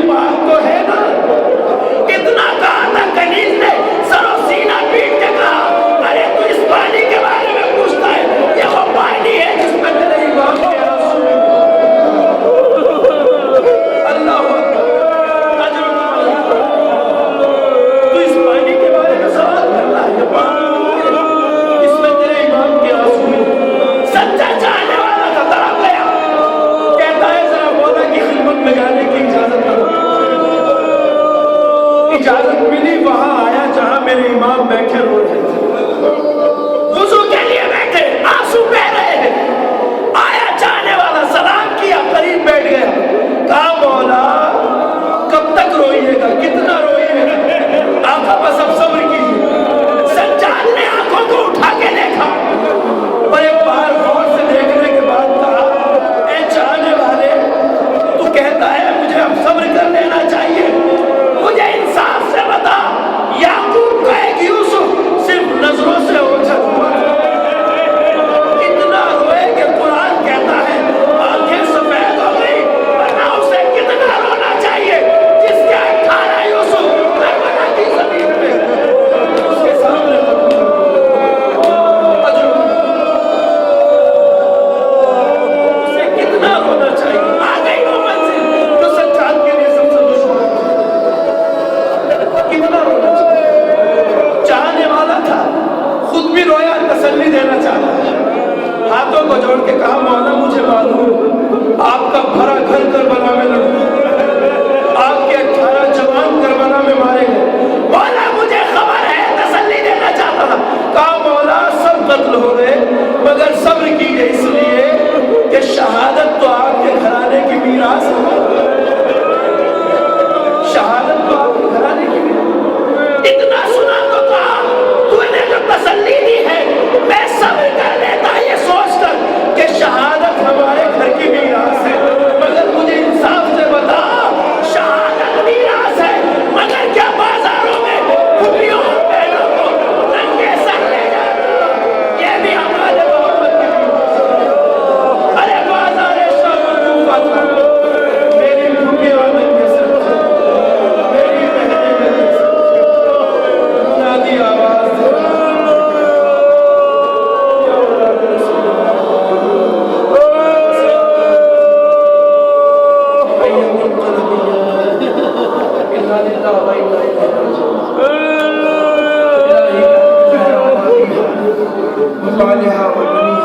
[SPEAKER 2] وصالحها وبنيها